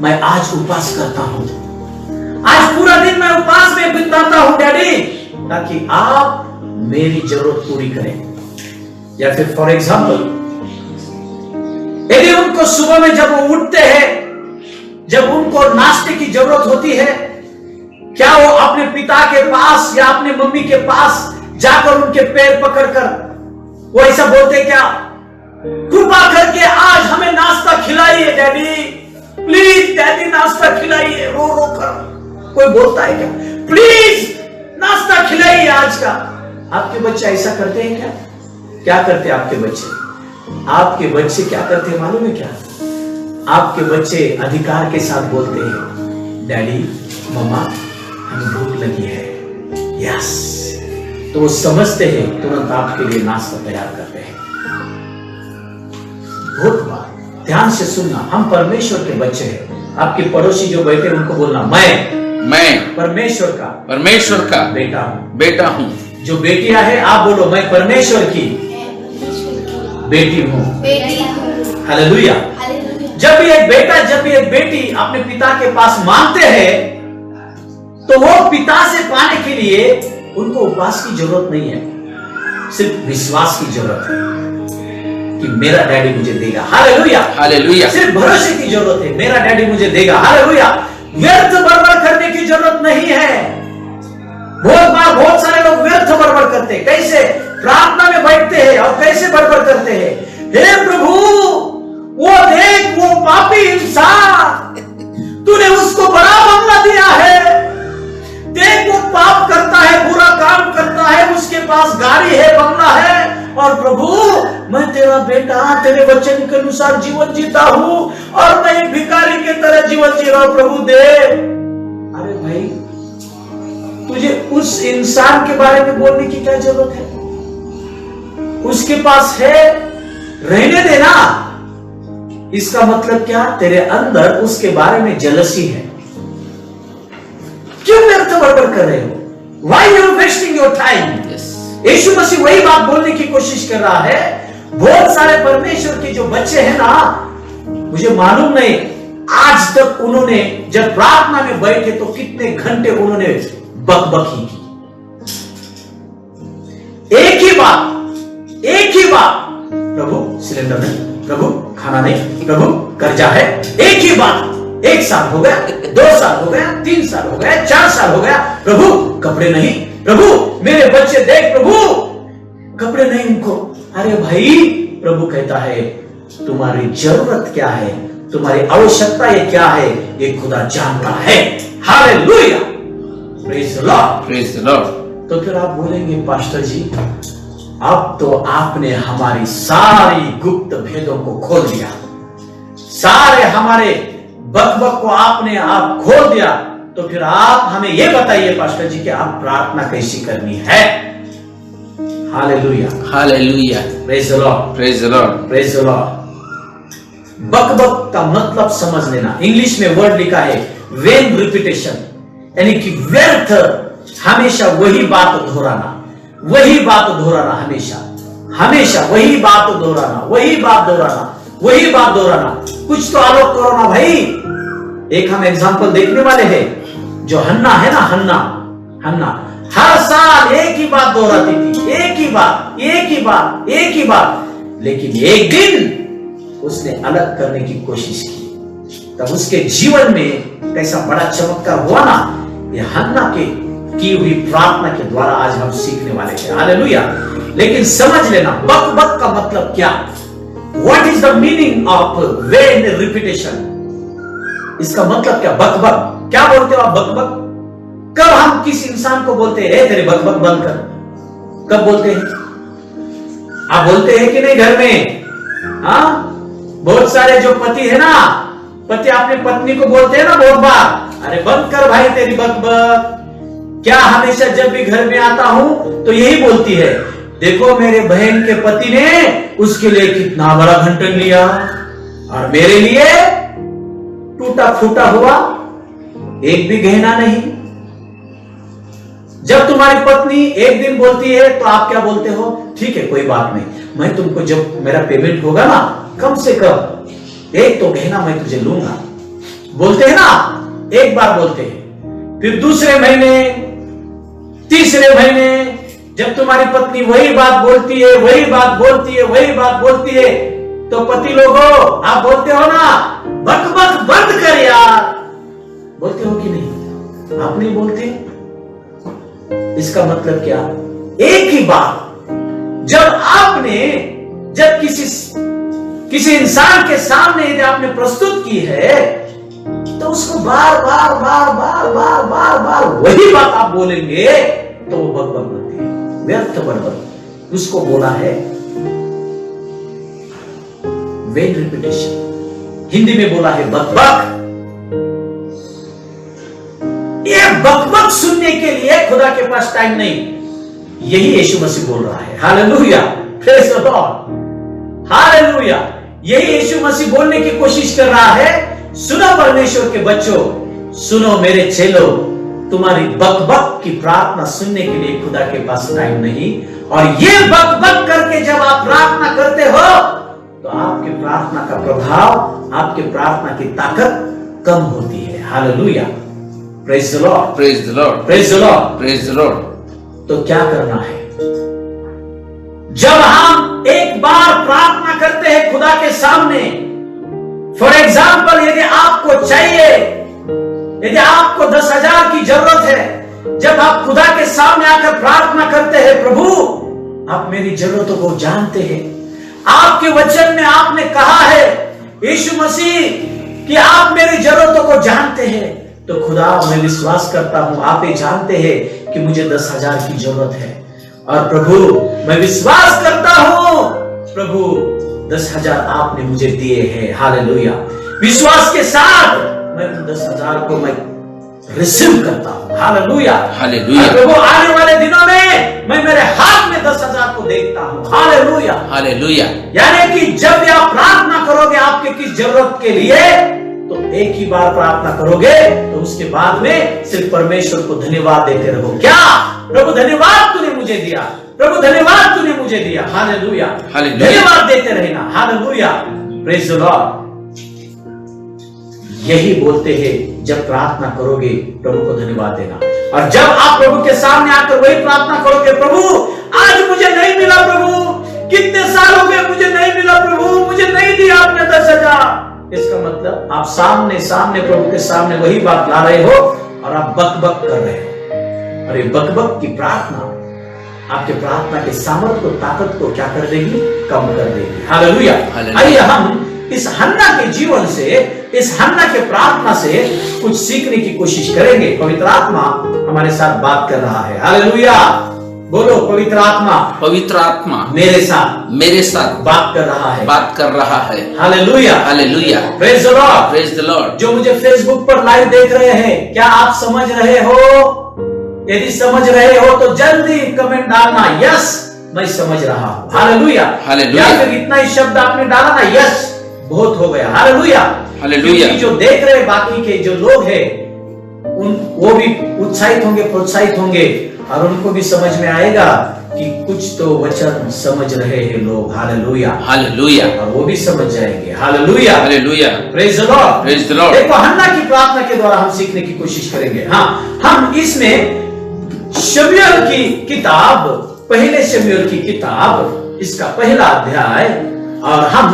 मैं आज उपवास करता हूं, आज पूरा दिन मैं उपवास में बिताता हूं डैडी, ताकि आप मेरी जरूरत पूरी करें। या फिर फॉर एग्जाम्पल, यदि उनको सुबह में जब वो उठते हैं, जब उनको नाश्ते की जरूरत होती है, क्या वो अपने पिता के पास या अपने मम्मी के पास जाकर उनके पैर पकड़कर वो ऐसा बोलते क्या, कृपा करके आज हमें नाश्ता खिलाइए डैडी, प्लीज डैडी नाश्ता खिलाइए, रो रो कर कोई बोलता है क्या, प्लीज नाश्ता खिलाइए आज का? आपके बच्चे ऐसा करते हैं क्या? क्या करते हैं आपके बच्चे? आपके बच्चे क्या करते हैं मालूम है क्या? आपके बच्चे अधिकार के साथ बोलते हैं, डैडी मम्मा हमें भूख लगी है, यस। तो वो समझते हैं, तुरंत आपके लिए नाश्ता तैयार करते हैं। बहुत बार ध्यान से सुनना, हम परमेश्वर के बच्चे हैं। आपके पड़ोसी जो बैठे हैं उनको बोलना, मैं परमेश्वर का बेटा हूं। जो बेटियां हैं आप बोलो, मैं परमेश्वर की बेटी हूं। हालेलुया। जब भी एक बेटा, जब भी एक बेटी अपने पिता के पास मांगते हैं, तो वो पिता से पाने के लिए उनको उपवास की जरूरत नहीं है, सिर्फ विश्वास की जरूरत है कि मेरा डैडी मुझे देगा। Hallelujah, hallelujah. सिर्फ भरोसे की जरूरत है, मेरा डैडी मुझे देगा। हालेलुया। व्यर्थ बड़बड़ करने की जरूरत नहीं है। बहुत बार बहुत सारे लोग व्यर्थ बड़बड़ करते हैं। कैसे? प्रार्थना में बैठते हैं और कैसे बड़बड़ करते हैं, हे प्रभु वो देख वो पापी इंसान, तूने उसको बड़ा बंगला दिया है, देख वो पाप करता है, बुरा काम करता है, उसके पास गाड़ी है, बंगला है, और प्रभु मैं तेरा बेटा तेरे वचन के अनुसार जीवन जीता हूं और मैं एक भिखारी की तरह जीवन जी रहा हूं, प्रभु दे। अरे भाई, तुझे उस इंसान के बारे में बोलने की क्या जरूरत है? उसके पास है, रहने देना। इसका मतलब क्या? तेरे अंदर उसके बारे में जलसी है। क्यों व्यर्थ बड़बड़ कर रहे हो? Why you are wasting your time? यीशु मसीह वही बात बोलने की कोशिश कर रहा है। बहुत सारे परमेश्वर के जो बच्चे हैं ना, मुझे मालूम नहीं आज तक उन्होंने जब प्रार्थना में बैठे तो कितने घंटे उन्होंने बकबकी की। एक ही बात, प्रभु सिलेंडर नहीं, प्रभु खाना नहीं, प्रभु कर्जा है। एक ही बात, 1 साल हो गया, 2 साल हो गया, 3 साल हो गया, 4 साल हो गया, प्रभु कपड़े नहीं, प्रभु मेरे बच्चे देख, प्रभु कपड़े नहीं उनको। अरे भाई, प्रभु कहता है तुम्हारी जरूरत क्या है, तुम्हारी आवश्यकता ये क्या है, ये खुदा जानता है। Hallelujah, praise the Lord, praise the Lord. तो फिर आप बोलेंगे, पास्टर जी अब तो आपने हमारी सारी गुप्त भेदों को खोल दिया, सारे हमारे बक बक को आपने आप खोल दिया, तो फिर आप हमें यह बताइए पास्टर जी कि आप प्रार्थना कैसी करनी है। Hallelujah, hallelujah, praise the Lord, praise the Lord. Praise the Lord. बक बक का मतलब समझ लेना। इंग्लिश में वर्ड लिखा है वेन रिपीटेशन, यानी कि व्यर्थ, हमेशा वही बात दोहराना, वही बात दोहराना, हमेशा हमेशा वही बात दोहराना, वही बात दोहराना, वही बात दोहराना। कुछ तो आलोक करो ना भाई। एक हम एग्जांपल देखने वाले हैं, जो हन्ना है ना, हन्ना हर साल एक ही बात दोहराती थी, एक ही बात, एक ही बात, एक ही बात। लेकिन एक दिन उसने अलग करने की कोशिश की, तब उसके जीवन में कैसा बड़ा चमत्कार हुआ ना, ये हन्ना के की हुई प्रार्थना के द्वारा आज हम सीखने वाले हैं। हालेलुया। लेकिन समझ लेना, बक बक का मतलब क्या? What is the meaning of vain repetition? इसका मतलब क्या? बक बक क्या बोलते हो आप? बक बक कब हम किसी इंसान को बोलते हैं तेरे बक बक बंद कर? कब बोलते हैं? आप बोलते हैं कि नहीं घर में? हाँ, बहुत सारे जो पति है ना, पति अपने पत्नी को बोलते हैं ना बहुत बार, अरे बंद कर भाई तेरी बक बक। क्या हमेशा जब भी घर में आता हूं तो यही बोलती है, देखो मेरे बहन के पति ने उसके लिए कितना बड़ा घंटन लिया और मेरे लिए टूटा फूटा हुआ एक भी गहना नहीं। जब तुम्हारी पत्नी एक दिन बोलती है तो आप क्या बोलते हो? ठीक है कोई बात नहीं, मैं तुमको जब मेरा पेमेंट होगा ना, कम से कम एक तो गहना मैं तुझे लूंगा। बोलते हैं ना, एक बार बोलते हैं, फिर दूसरे महीने, तीसरे महीने, जब तुम्हारी पत्नी वही बात बोलती है, वही बात बोलती है, वही बात बोलती है, तो पति लोगों आप बोलते हो ना, बक बक बंद कर यार। बोलते हो कि नहीं? आप नहीं बोलते? इसका मतलब क्या? एक ही बात जब किसी इंसान के सामने यदि आपने प्रस्तुत की है, तो उसको बार बार बार बार बार बार बार वही बात आप बोलेंगे तो वो बक बक बनती है, व्यर्थ बकबक। उसको बोला है वेन रिपीटेशन, हिंदी में बोला है बक बक। ये बक बक सुनने के लिए खुदा के पास टाइम नहीं। यही यीशु मसीह बोल रहा है। Hallelujah, praise the Lord, hallelujah. यही यीशु मसीह बोलने की कोशिश कर रहा है, सुनो परमेश्वर के बच्चों, सुनो मेरे चेलों, तुम्हारी बक बक की प्रार्थना सुनने के लिए खुदा के पास टाइम नहीं। और ये बक बक करके जब आप प्रार्थना करते हो तो आपके प्रार्थना का प्रभाव, आपके प्रार्थना की ताकत कम होती है। Hallelujah, praise the Lord, praise the Lord, praise the Lord, praise the Lord. तो क्या करना है? जब हम एक बार प्रार्थना करते हैं खुदा के सामने, फॉर एग्जाम्पल यदि आपको चाहिए, यदि आपको 10,000 की जरूरत है, जब आप खुदा के सामने आकर प्रार्थना करते हैं, प्रभु आप मेरी जरूरतों को जानते हैं, आपके वचन में आपने कहा है यीशु मसीह कि आप मेरी जरूरतों को जानते हैं, तो खुदा मैं विश्वास करता हूं आप ये जानते हैं कि मुझे 10,000 की जरूरत है। और प्रभु मैं विश्वास करता हूं प्रभु 10,000 आपने मुझे दिए हैं। हालेलुया, विश्वास के साथ मैं 10,000 को मैं रिसीव करता हूं। Hallelujah, hallelujah. प्रभु आने वाले दिनों में मैं मेरे हाथ में 10,000 को देखता हूं। Hallelujah, hallelujah. यानी कि जब भी आप प्रार्थना करोगे आपके किस जरूरत के लिए, तो एक ही बार प्रार्थना करोगे, तो उसके बाद में सिर्फ परमेश्वर को धन्यवाद देते रहो। क्या? प्रभु धन्यवाद तूने मुझे दिया, प्रभु धन्यवाद तूने मुझे दिया। Hallelujah, hallelujah. धन्यवाद देते रहना। Hallelujah, praise the Lord. यही बोलते हैं, जब प्रार्थना करोगे प्रभु को धन्यवाद देना। और जब आप प्रभु के सामने आकर वही प्रार्थना करोगे, प्रभु आज मुझे नहीं मिला, प्रभु कितने साल हो गए मुझे नहीं मिला, प्रभु मुझे नहीं दिया आपने 10,000। इसका मतलब आप सामने सामने प्रभु के सामने वही बात ला रहे हो और आप बक बक कर रहे हो। और ये बक बक की प्रार्थना आपके प्रार्थना के सामर्थ्य को, ताकत को क्या कर देगी? कम कर देगी। हालेलुया। आइए हम इस हन्ना के जीवन से, इस हन्ना के प्रार्थना से कुछ सीखने की कोशिश करेंगे। पवित्र आत्मा हमारे साथ बात कर रहा है। हालेलुया, बोलो, पवित्र आत्मा मेरे साथ बात कर रहा है। Hallelujah, hallelujah, praise the Lord. Praise the Lord. जो मुझे फेसबुक पर लाइव देख रहे हैं, क्या आप समझ रहे हो? यदि समझ रहे हो तो जल्दी कमेंट डालना, यस मैं समझ रहा हूं। Hallelujah, hallelujah. या फिर इतना ही शब्द आपने डाला ना, यस बहुत हो गया। Hallelujah, hallelujah. क्योंकि जो देख रहे बाकी के जो लोग हैं वो भी उत्साहित होंगे, प्रोत्साहित होंगे, और उनको भी समझ में आएगा कि कुछ तो वचन समझ रहे हैं लोग। हालेलुया, हालेलुया, और वो भी समझ जाएंगे। Hallelujah, hallelujah, praise the Lord, praise the Lord. देखो, हन्ना की प्रार्थना के द्वारा हम सीखने की कोशिश करेंगे। हाँ, हम इसमें शमूएल की किताब, पहले शमूएल की किताब, इसका पहला अध्याय, और हम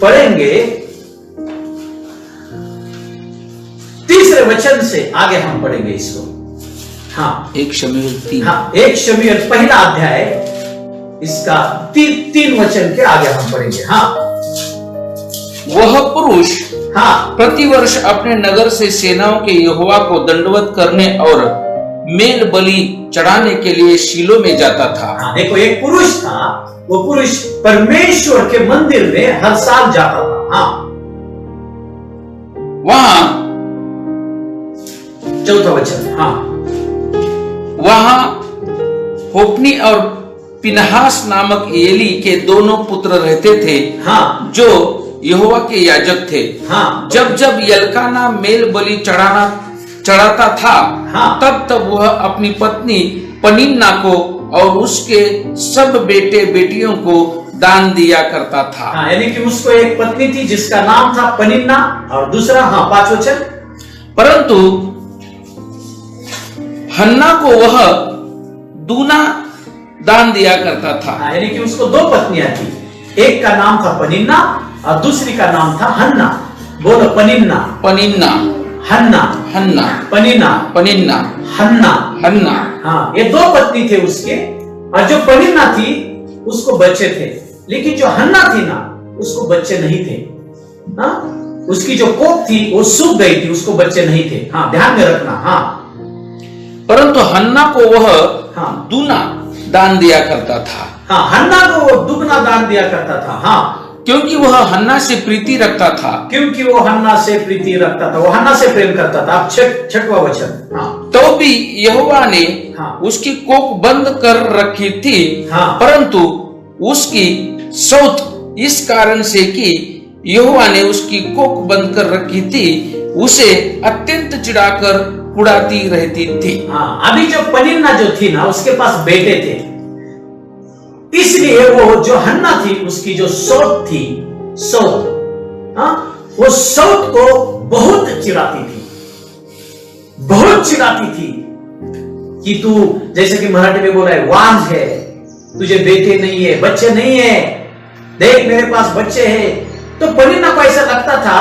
पढ़ेंगे 3 वचन से आगे हम पढ़ेंगे इसको। हाँ, 1 शमूएल 3। हाँ, 1 शमूएल पहला अध्याय, इसका 3 वचन के आगे हम पढ़ेंगे। हाँ, वह पुरुष हाँ, प्रतिवर्ष अपने नगर से सेनाओं के यहोवा को दंडवत करने और मेल बलि चढ़ाने के लिए शीलो में जाता था। हाँ, देखो, एक पुरुष था, वो पुरुष परमेश्वर के मंदिर में हर साल जाता था। हाँ, वहां 4 वचन। हाँ, वहां होप्नी और पिनहास नामक एली के दोनों पुत्र रहते थे, हाँ, जो यहोवा के याजक थे। हाँ, जब जब यल्काना मेल बलि चढ़ाता था, हाँ, तब वह अपनी पत्नी पनिन्ना को और उसके सब बेटे बेटियों को दान दिया करता था। हाँ, यानी कि उसको एक पत्नी थी जिसका नाम था पनिन्ना, और दूसरा, हाँ, 5 वचन, परंतु हन्ना को वह दूना दान दिया करता था। हाँ, यानी कि उसको 2 पत्नियां थी, एक का नाम था पनिन्ना और दूसरी का नाम था हन्ना। बोलो, पनिन्ना, पनिन्ना, हन्ना, हन्ना, पनिन्ना, पनिन्ना, हन्ना। हन्ना। हाँ, ये 2 पत्नी थे उसके, और जो पनिन्ना थी उसको बच्चे थे, लेकिन जो हन्ना थी ना, उसको बच्चे नहीं थे। हाँ, उसकी जो कोख थी वो सूख गई थी, उसको बच्चे नहीं थे। हाँ, ध्यान में रखना। हाँ, परंतु हन्ना को वह हाँ, दूना दान दिया करता था। हाँ, हन्ना को वो दुगना दान दिया करता था। हाँ, क्योंकि वह हन्ना से प्रीति रखता था। क्योंकि वो हन्ना से प्रीति रखता था, वो हन्ना से प्रेम करता था। अब 6वां वचन। हाँ, तो भी यहोवा ने हाँ, उसकी कोख बंद कर रखी थी, हाँ, परंतु उसकी सौत इस कारण से कि यहोवा ने उसकी कोख बंद कर रखी थी, उसे अत्यंत चिढ़ाकर उड़ाती रहती थी। हाँ, अभी जो पनिन्ना जो थी ना, उसके पास बेटे थे, इसलिए वो जो हन्ना थी, उसकी जो सौत थी, सौत, हाँ, वो सौत को बहुत चिढ़ाती थी, बहुत चिढ़ाती थी कि तू, जैसे कि मराठी में बोला है, वांझ है, तुझे बेटे नहीं है, बच्चे नहीं है, देख मेरे पास बच्चे हैं। तो पनिन्ना को ऐसा लगता था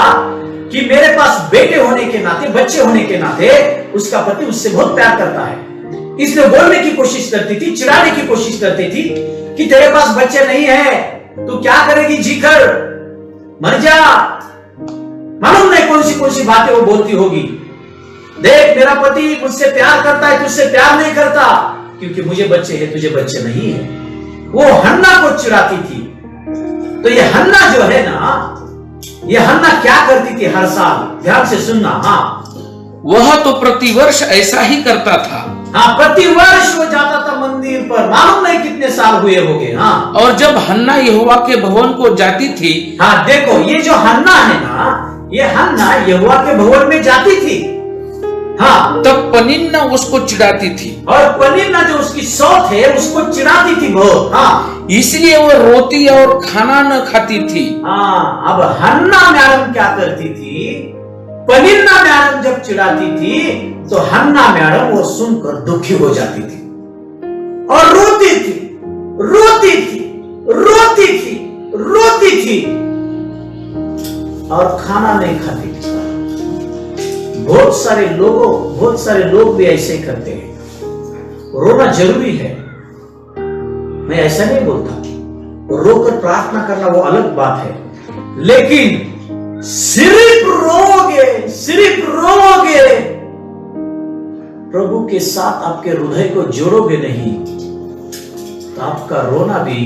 कि मेरे पास बेटे होने के नाते, बच्चे होने के नाते उसका पति उससे बहुत प्यार करता है, इसलिए बोलने की कोशिश करती थी, चिढ़ाने की कोशिश करती थी कि तेरे पास बच्चे नहीं है, तू क्या करेगी, जी कर, मर जा। मालूम नहीं कौन सी बातें वो बोलती होगी। देख, मेरा पति मुझसे प्यार करता है, तुझसे प्यार नहीं करता, क्योंकि मुझे बच्चे हैं, तुझे बच्चे नहीं है। वो हन्ना को चिढ़ाती थी। तो ये हन्ना जो है ना, ये हन्ना क्या करती थी हर साल? ध्यान से सुनना। हाँ, वह तो प्रतिवर्ष ऐसा ही करता था। हाँ, प्रतिवर्ष वो जाता था मंदिर पर, मालूम नहीं कितने साल हुए होंगे। हाँ, और जब हन्ना यहोवा के भवन को जाती थी, हाँ, देखो, ये जो हन्ना है ना, ये हन्ना यहोवा के भवन में जाती थी। हाँ, तब पनिन्ना उसको चिढ़ाती थी, और पनिन्ना जो उसकी सौत है उसको चिढ़ाती थी बहुत। हाँ, इसलिए वह रोती और खाना न खाती थी। हाँ, अब हन्ना मैडम क्या करती थी? पनिन्ना मैडम जब चिढ़ाती थी तो हन्ना मैडम वो सुनकर दुखी हो जाती थी और रोती थी, रोती थी, रोती थी, रोती थी, और खाना नहीं खाती थी। बहुत सारे लोग भी ऐसे करते हैं। रोना जरूरी है, मैं ऐसा नहीं बोलता, रोकर प्रार्थना करना वो अलग बात है, लेकिन सिर्फ रोगे, प्रभु के साथ आपके हृदय को जोड़ोगे नहीं, आपका रोना भी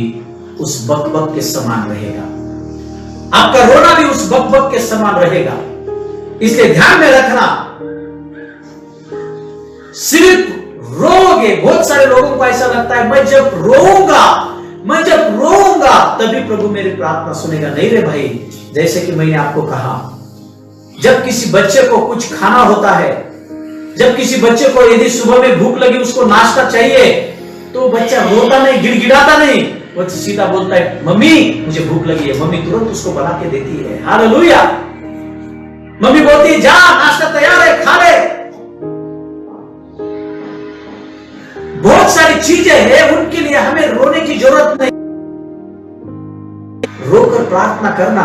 उस बकबक के समान रहेगा। आपका रोना भी उस बकबक के समान रहेगा। इसलिए ध्यान में रखना, सिर्फ रोगे। बहुत सारे लोगों को ऐसा लगता है मैं जब रोऊंगा तभी प्रभु मेरी प्रार्थना सुनेगा। नहीं रे भाई, जैसे कि मैंने आपको कहा, जब किसी बच्चे को कुछ खाना होता है, जब किसी बच्चे को यदि सुबह में भूख लगी, उसको नाश्ता चाहिए, तो बच्चा रोता नहीं, गिड़गिड़ाता नहीं, वो सीधा बोलता है मम्मी मुझे भूख लगी है। मम्मी तुरंत उसको बना के देती है। हालेलुया। मम्मी बोलती है जा नाश्ता तैयार है, खा ले। बहुत सारी चीजें हैं, उनके लिए हमें रोने की जरूरत नहीं। रोकर प्रार्थना करना,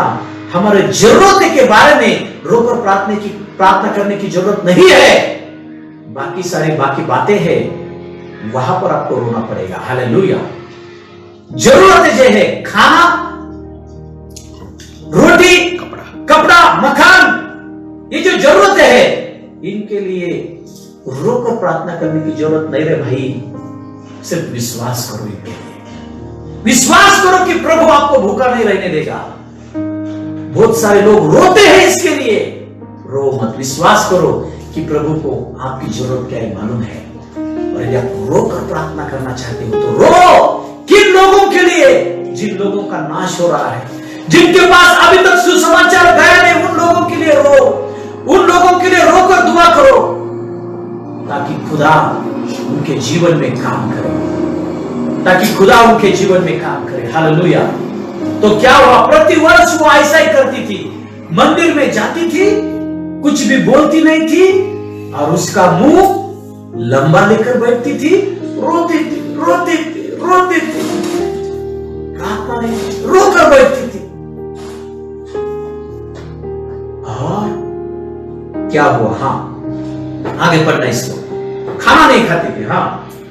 हमारे जरूरतों के बारे में रोकर प्रार्थना करने की जरूरत नहीं है। बाकी बातें हैं, वहां पर आपको रोना पड़ेगा। हालेलुया। जरूरतें जो है खाना, रोटी, कपड़ा, मकान, ये जो जरूरतें है, इनके लिए रोकर प्रार्थना करने की जरूरत नहीं रे भाई। सिर्फ विश्वास करो इनके लिए। विश्वास करो कि प्रभु आपको भूखा नहीं रहने देगा। बहुत सारे लोग रोते हैं इसके लिए। रो मत, विश्वास करो कि प्रभु को आपकी जरूरत क्या है मालूम है। और यदि आप रोकर प्रार्थना करना चाहते हो तो रो। किन लोगों के लिए? जिन लोगों का नाश हो रहा है, जिनके पास अभी तक सुसमाचार गया नहीं, उन लोगों के लिए रो। उन लोगों के लिए रोकर दुआ करो ताकि खुदा उनके जीवन में काम करे, ताकि खुदा उनके जीवन में काम करे। हालेलुया। तो क्या हुआ? प्रतिवर्ष वो ऐसा ही करती थी, मंदिर में जाती थी, कुछ भी बोलती नहीं थी और उसका मुंह लंबा लेकर बैठती थी, रोती थी, प्रार्थना नहीं, रोकर बैठती थी। और क्या हुआ? हाँ, आगे पढ़ना इसको। खाना नहीं खाती थी। हाँ,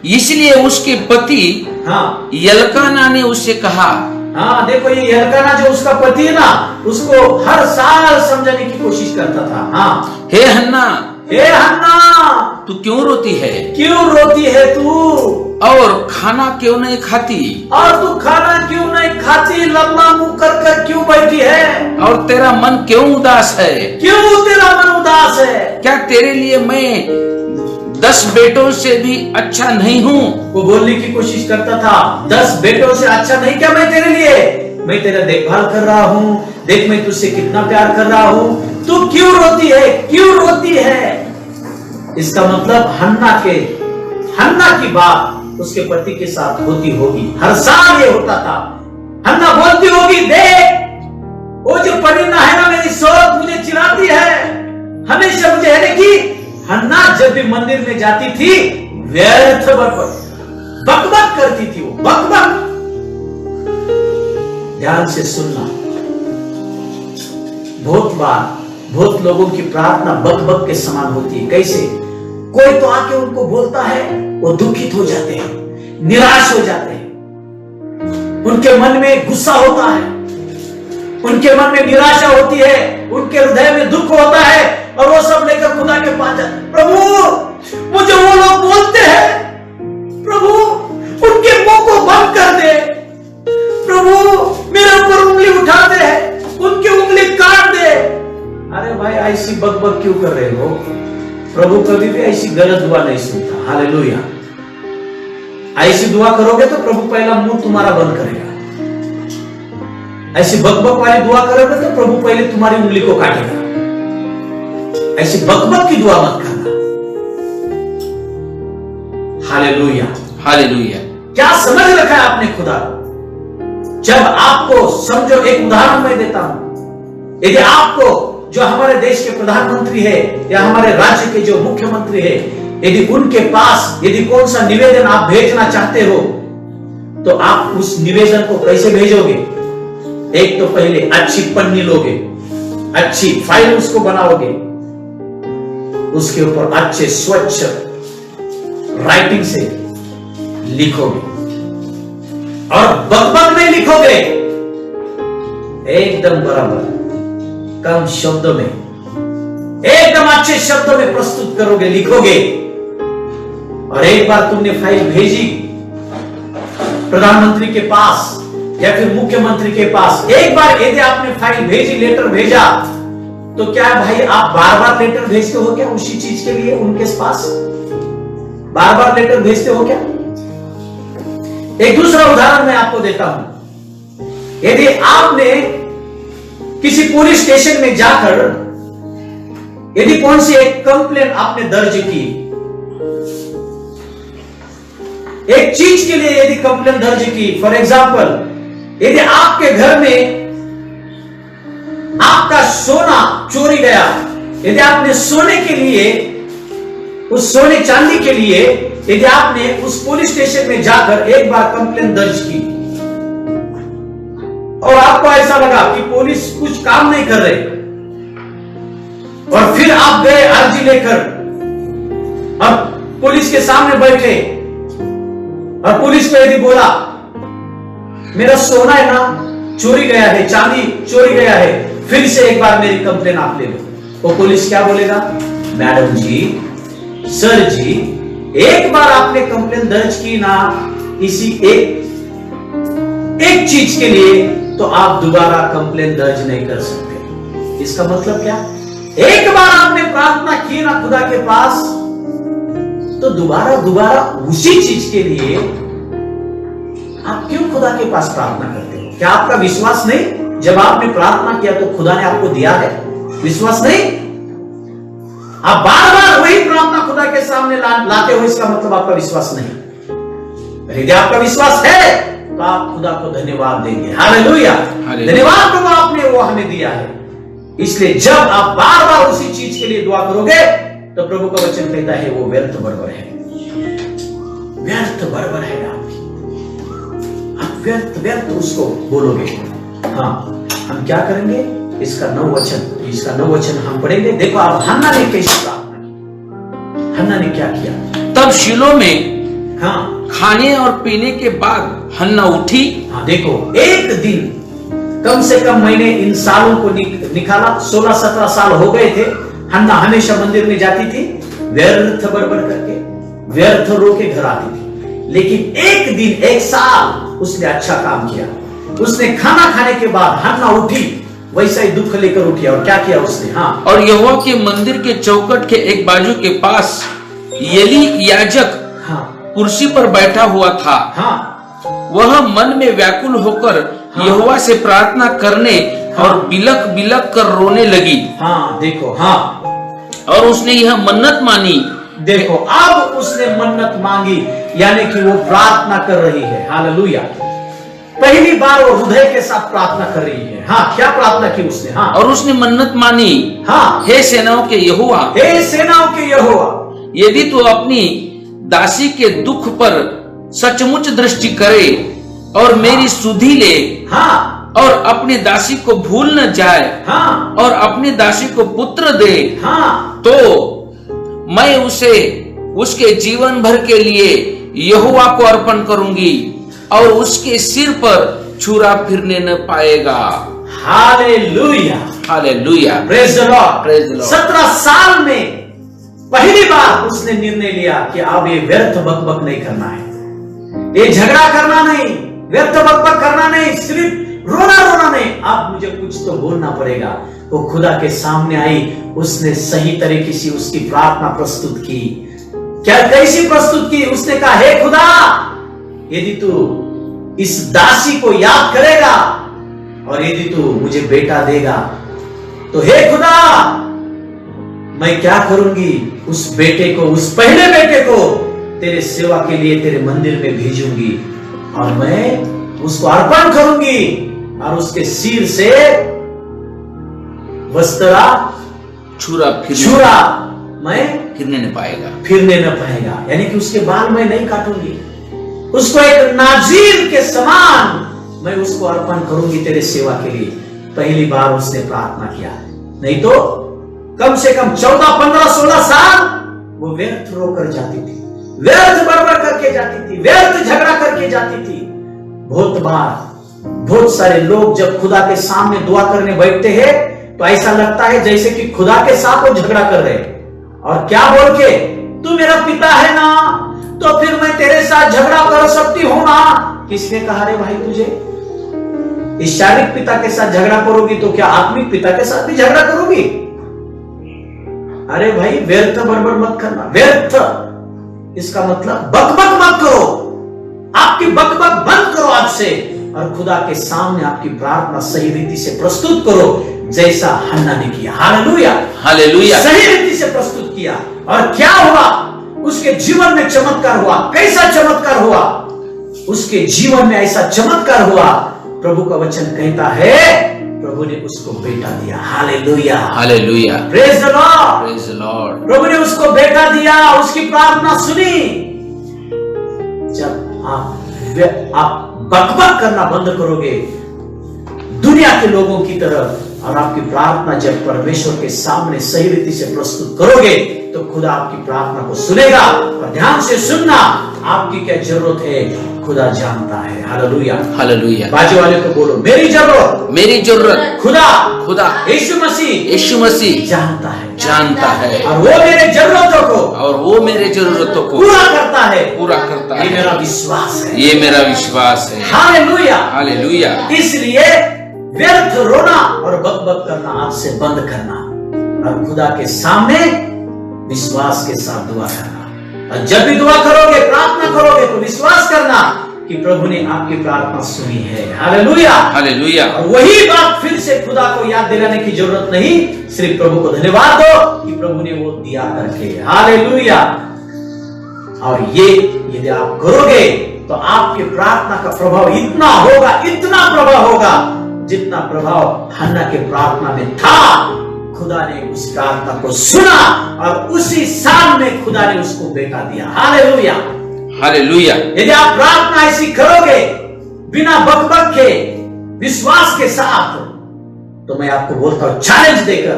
इसलिए उसके पति हाँ, यल्काना ने उससे कहा। हाँ, देखो ये यल्काना जो उसका पति है ना, उसको हर साल समझाने की कोशिश करता था। हाँ, हे हन्ना, तू क्यों रोती है? क्यों रोती है तू? और खाना क्यों नहीं खाती? और तू खाना क्यों नहीं खाती? लंबा मुंह कर क्यों बैठी है? और तेरा मन क्यों उदास है? क्यों तेरा मन उदास है? क्या तेरे लिए मैं 10 बेटों से भी अच्छा नहीं हूँ? वो बोलने की कोशिश करता था, 10 बेटों से अच्छा नहीं क्या मैं तेरे लिए? मैं तेरा देखभाल कर रहा हूँ, देख मैं तुझसे कितना प्यार कर रहा हूँ, तू क्यों रोती है? क्यों रोती है? इसका मतलब हन्ना की बात उसके पति के साथ होती होगी। हर साल ये होता था। हन्ना बोलती होगी, देख वो जो परीना है ना, मेरी सौत मुझे चिढ़ाती है, हमेशा मुझे है कि हन्ना जब भी मंदिर में जाती थी व्यर्थ बकबक करती थी। वो बकबक, ध्यान से सुनना, बहुत बार बहुत लोगों की प्रार्थना बकबक के समान होती है। कैसे? कोई तो आके उनको बोलता है, वो दुखित हो जाते हैं, निराश हो जाते हैं, उनके मन में गुस्सा होता है, उनके मन में निराशा होती है, उनके हृदय में दुख होता है और वो सब लेकर खुदा के पास जाते हैं। प्रभु मुझे वो लोग बोलते हैं, प्रभु उनके मुंह को बंद कर दे, प्रभु मेरे ऊपर उंगली उठाते हैं, उनकी उंगली काट दे। अरे भाई ऐसी बकबक क्यों कर रहे हो? प्रभु कभी भी ऐसी गलत दुआ नहीं सुनता। हालेलुया। ऐसी दुआ करोगे तो प्रभु पहला मुंह तुम्हारा बंद करेगा। ऐसी बकबक वाली दुआ करोगे तो प्रभु पहले तुम्हारी उंगली को काटेगा। ऐसी बकबक की दुआ मत करना। Hallelujah, hallelujah. क्या समझ रखा है आपने खुदा को? जब आपको समझो, एक उदाहरण मैं देता हूं। यदि आपको जो हमारे देश के प्रधानमंत्री है या हमारे राज्य के जो मुख्यमंत्री है, यदि उनके पास यदि कौन सा निवेदन आप भेजना चाहते हो, तो आप उस निवेदन को कैसे भेजोगे? एक तो पहले अच्छी पन्नी लोगे, अच्छी फाइल उसको बनाओगे, उसके ऊपर अच्छे स्वच्छ राइटिंग से लिखोगे और बकबक नहीं लिखोगे, एकदम बराबर कम शब्दों में, एकदम अच्छे शब्दों में प्रस्तुत करोगे, लिखोगे। और एक बार तुमने फाइल भेजी, प्रधानमंत्री के पास या फिर मुख्यमंत्री के पास एक बार यदि आपने फाइल भेजी, लेटर भेजा, तो क्या भाई आप बार बार लेटर भेजते हो क्या उसी चीज के लिए? उनके पास बार बार लेटर भेजते हो क्या? एक दूसरा उदाहरण मैं आपको देता हूं। यदि आपने किसी पुलिस स्टेशन में जाकर यदि कौन सी एक कंप्लेंट आपने दर्ज की, एक चीज के लिए यदि कंप्लेंट दर्ज की, फॉर एग्जाम्पल यदि आपके घर में आपका सोना चोरी गया, यदि आपने सोने के लिए, उस सोने चांदी के लिए यदि आपने उस पुलिस स्टेशन में जाकर एक बार कंप्लेंट दर्ज की और आपको ऐसा लगा कि पुलिस कुछ काम नहीं कर रहे, और फिर आप गए अर्जी लेकर, अब पुलिस के सामने बैठे और पुलिस को यदि बोला मेरा सोना है ना चोरी गया है, चांदी चोरी गया है, फिर से एक बार मेरी कंप्लेन आप ले लो, तो पुलिस क्या बोलेगा? मैडम जी, सर जी, एक बार आपने कंप्लेन दर्ज की ना इसी एक चीज के लिए, तो आप दोबारा कंप्लेन दर्ज नहीं कर सकते। इसका मतलब क्या? एक बार आपने प्रार्थना की ना खुदा के पास, तो दोबारा उसी चीज के लिए आप क्यों खुदा के पास प्रार्थना करते हो? क्या आपका विश्वास नहीं? जब आपने प्रार्थना किया तो खुदा ने आपको दिया है, विश्वास नहीं? आप बार बार वही प्रार्थना खुदा के सामने लाते हो, इसका मतलब आपका विश्वास नहीं। यदि आपका विश्वास है तो आप खुदा को धन्यवाद देंगे। हालेलुया, धन्यवाद प्रभु, आपने वो हमें दिया है। इसलिए जब आप बार बार उसी चीज के लिए दुआ करोगे तो प्रभु का वचन कहता है वो व्यर्थ बरबर है, व्यर्थ बरबर है आपकी, आप व्यर्थ उसको बोलोगे। हाँ, हम क्या करेंगे? इसका 9 वचन हम पढ़ेंगे। देखो आप हन्ना ने कैसे प्रार्थना की, हन्ना ने क्या किया। तब शीलो में हाँ, खाने और पीने के बाद हन्ना उठी। हाँ देखो, एक दिन कम से कम मैंने इन सालों को निकाला, 16-17 साल हो गए थे। हन्ना हमेशा मंदिर में जाती थी, व्यर्थ बड़बड़ करके, व्यर्थ रो के घर आती थी। लेकिन एक दिन, एक साल उसने अच्छा काम किया। उसने खाना खाने के बाद हन्ना उठी, वैसा ही दुख लेकर उठी, और क्या किया उसने? हाँ, और यहोवा के मंदिर के चौखट के एक बाजू के पास एली याजक हाँ, कुर्सी पर बैठा हुआ था। हाँ, वह मन में व्याकुल होकर हाँ, यहोवा से प्रार्थना करने और बिलक बिलक कर रोने लगी। हाँ देखो, हाँ, और उसने यह मन्नत मानी। देखो अब उसने मन्नत मांगी, यानी कि वो प्रार्थना कर रही है। हालेलुया, पहली बार वो हृदय के साथ प्रार्थना कर रही है। हाँ, क्या प्रार्थना की उसने? हाँ, और उसने मन्नत मानी, हाँ, हे सेनाओं के यहोवा, हे सेनाओं के यहोवा, यदि तू अपनी दासी के दुख पर सचमुच दृष्टि करे और मेरी सुधि ले, हाँ, और अपनी दासी को भूल न जाए, हाँ, और अपनी दासी को पुत्र दे, हाँ, तो मैं उसे उसके जीवन भर के लिए यहोवा को अर्पण करूंगी और उसके सिर पर छुरा फिरने न पाएगा। Hallelujah, hallelujah, praise the Lord, praise the Lord. 17 साल में पहली बार उसने निर्णय लिया कि अब ये व्यर्थ बकबक नहीं करना है, ये झगड़ा करना नहीं, व्यर्थ बकबक करना नहीं, सिर्फ रोना नहीं, अब मुझे कुछ तो बोलना पड़ेगा। वो खुदा के सामने आई, उसने सही तरीके से उसकी प्रार्थना प्रस्तुत की। क्या कैसी प्रस्तुत की? उसने कहा, हे खुदा, यदि तू इस दासी को याद करेगा और यदि तू मुझे बेटा देगा, तो हे खुदा, मैं क्या करूंगी? उस बेटे को, उस पहले बेटे को तेरे सेवा के लिए तेरे मंदिर में भेजूंगी और मैं उसको अर्पण करूंगी और उसके सिर से वस्त्रा, छुरा मैं फिरने न पाएगा, फिरने न पाएगा, यानी कि उसके बाल मैं नहीं काटूंगी, उसको एक नाजीर के समान मैं उसको अर्पण करूंगी तेरे सेवा के लिए। पहली बार उसने प्रार्थना किया, नहीं तो कम से कम 14, 15, 16 साल वो व्यर्थ रोकर जाती थी, व्यर्थ बड़बड़ करके जाती थी, व्यर्थ झगड़ा करके जाती थी। बहुत बार बहुत सारे लोग जब खुदा के सामने दुआ करने बैठते हैं तो ऐसा लगता है जैसे कि खुदा के साथ वो झगड़ा कर रहे हैं, और क्या बोल के, तू मेरा पिता है ना, तो फिर मैं तेरे साथ झगड़ा कर सकती हूं ना, किसने कहा रे भाई तुझे? इस शारीरिक पिता के साथ झगड़ा करोगी तो क्या आत्मिक पिता के साथ भी झगड़ा करोगी? अरे भाई व्यर्थ बड़बड़ मत करना, व्यर्थ इसका मतलब बकबक मत करो। आपकी बकबक बंद करो आज से और खुदा के सामने आपकी प्रार्थना सही रीति से प्रस्तुत करो, जैसा हन्ना ने किया। Hallelujah, hallelujah. सही रीति से प्रस्तुत किया और क्या हुआ? उसके जीवन में चमत्कार हुआ। कैसा चमत्कार हुआ? उसके जीवन में ऐसा चमत्कार हुआ, प्रभु का वचन कहता है प्रभु ने उसको बेटा दिया। Hallelujah, hallelujah. Praise the Lord, praise the Lord. प्रभु ने उसको बेटा दिया, उसकी प्रार्थना सुनी। जब आप बकबक करना बंद करोगे दुनिया के लोगों की तरह और आपकी प्रार्थना जब परमेश्वर के सामने सही रीति से प्रस्तुत करोगे तो खुदा आपकी प्रार्थना को सुनेगा। और ध्यान से सुनना, आपकी क्या जरूरत है खुदा जानता है। Hallelujah, hallelujah. बाजू वाले को बोलो मेरी जरूरत, मेरी जरूरत खुदा खुदा यीशु मसीह जानता है और वो मेरे जरूरतों को और वो मेरे जरूरतों को पूरा करता है। करता ये है। मेरा विश्वास है। ये मेरा विश्वास है। Hallelujah, hallelujah. इसलिए व्यर्थ रोना और बकबक करना आज से बंद करना और खुदा के सामने विश्वास के साथ दुआ करना। और जब भी दुआ करोगे, प्रार्थना करोगे तो विश्वास करना कि प्रभु ने आपकी प्रार्थना सुनी है। Hallelujah, hallelujah. और वही बात फिर से खुदा को याद दिलाने की जरूरत नहीं, सिर्फ प्रभु को धन्यवाद दो कि प्रभु ने वो दिया करके। हालेलुया। और ये यदि आप करोगे तो आपके प्रार्थना का प्रभाव इतना प्रभाव होगा जितना प्रभाव हन्ना के प्रार्थना में था। खुदा ने उस प्रार्थना को सुना और उसी साल में खुदा ने उसको बेटा दिया। Hallelujah, hallelujah. यदि आप प्रार्थना ऐसी करोगे बिना बकबक के विश्वास के साथ, तो मैं आपको बोलता हूं चैलेंज देकर,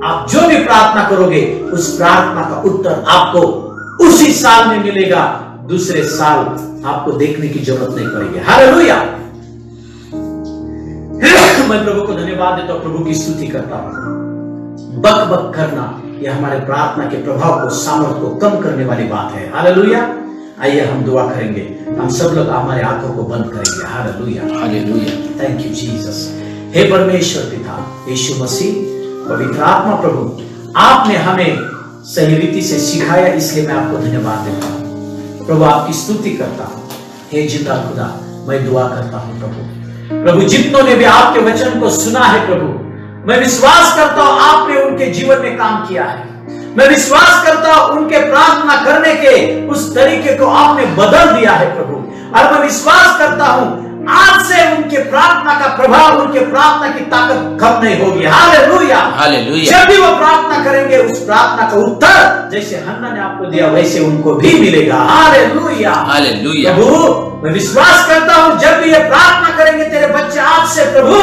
आप जो भी प्रार्थना करोगे उस प्रार्थना का उत्तर आपको उसी साल में मिलेगा। दूसरे साल आपको देखने की जरूरत नहीं पड़ेगी। हालेलुया। मैं प्रभु को धन्यवाद देता हूं, प्रभु की स्तुति करता हूं। बकबक करना यह हमारे प्रार्थना के प्रभाव को, सामर्थ्य को कम करने वाली बात है। हालेलुया। आइए हम दुआ करेंगे। हम सब लोग हमारे आंखों को बंद करेंगे। Hallelujah, hallelujah. Thank you Jesus. हे परमेश्वर पिता यीशु मसीह, पवित्र आत्मा प्रभु, आपने हमें सही रीति से सिखाया, इसलिए मैं आपको धन्यवाद देता हूं। प्रभु आपकी स्तुति करता हूं। हे जिंदा खुदा, मैं दुआ करता हूं प्रभु, जितनों ने भी आपके वचन को सुना है प्रभु, मैं विश्वास करता हूं आपने उनके जीवन में काम किया है। मैं विश्वास करता हूं उनके प्रार्थना करने के उस तरीके को आपने बदल दिया है प्रभु। और मैं विश्वास करता हूं आज से उनके प्रार्थना का प्रभाव, उनके प्रार्थना की ताकत कम नहीं होगी। Hallelujah, hallelujah. जब भी वो प्रार्थना करेंगे उस प्रार्थना का उत्तर जैसे हन्ना ने आपको दिया वैसे उनको भी मिलेगा। Hallelujah, hallelujah. प्रभु मैं विश्वास करता हूं जब भी ये प्रार्थना करेंगे तेरे बच्चे आज से प्रभु,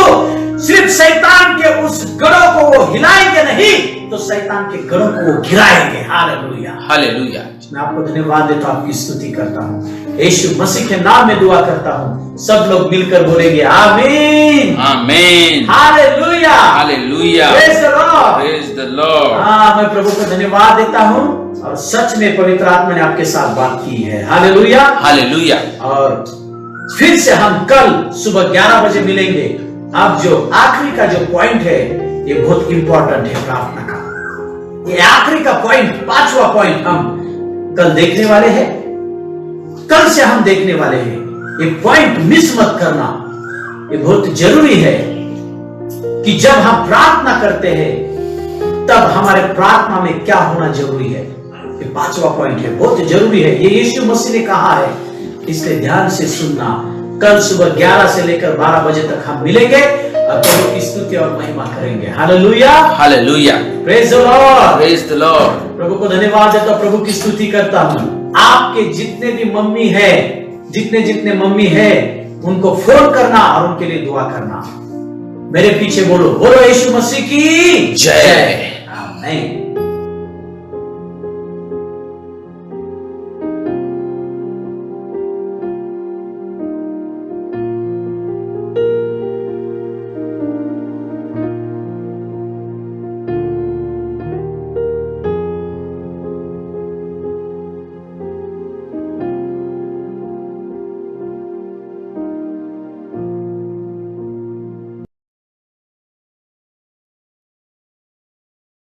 सिर्फ शैतान के उस गढ़ों को वो हिलाएंगे नहीं, तो शैतान के गढ़ों को वो गिराएंगे। Hallelujah, hallelujah. मैं आपको धन्यवाद देता हूं, आपकी स्तुति करता हूं, यीशु मसीह के नाम में दुआ करता हूं। सब लोग मिलकर बोलेंगे आमीन, आमीन। Hallelujah, hallelujah. Praise the Lord, praise the Lord. हाँ, मैं प्रभु को धन्यवाद देता हूं और सच में पवित्र आत्मा ने आपके साथ बात की है। Hallelujah, hallelujah. और फिर से हम कल सुबह 11 बजे मिलेंगे। अब जो आखिरी का जो पॉइंट है ये बहुत इंपॉर्टेंट है प्रार्थना का। ये आखिरी का पॉइंट, 5वां पॉइंट हम कल देखने वाले हैं। कल से हम देखने वाले हैं। ये पॉइंट मिस मत करना। ये बहुत जरूरी है कि जब हम प्रार्थना करते हैं तब हमारे प्रार्थना में क्या होना जरूरी है। ये 5वां पॉइंट है, बहुत जरूरी है। ये यीशु मसीह ने कहा है, इसलिए ध्यान से सुनना। कल सुबह 11 से लेकर 12 बजे तक हम मिलेंगे और प्रभु की स्तुति और महिमा करेंगे। Hallelujah, hallelujah. Praise the Lord, praise the Lord. प्रभु को धन्यवाद देता हूं, प्रभु की स्तुति करता हूं। आपके जितने भी मम्मी है, जितने मम्मी है, उनको फोन करना और उनके लिए दुआ करना। मेरे पीछे बोलो, बोलो यीशु मसीह की जय। आमीन।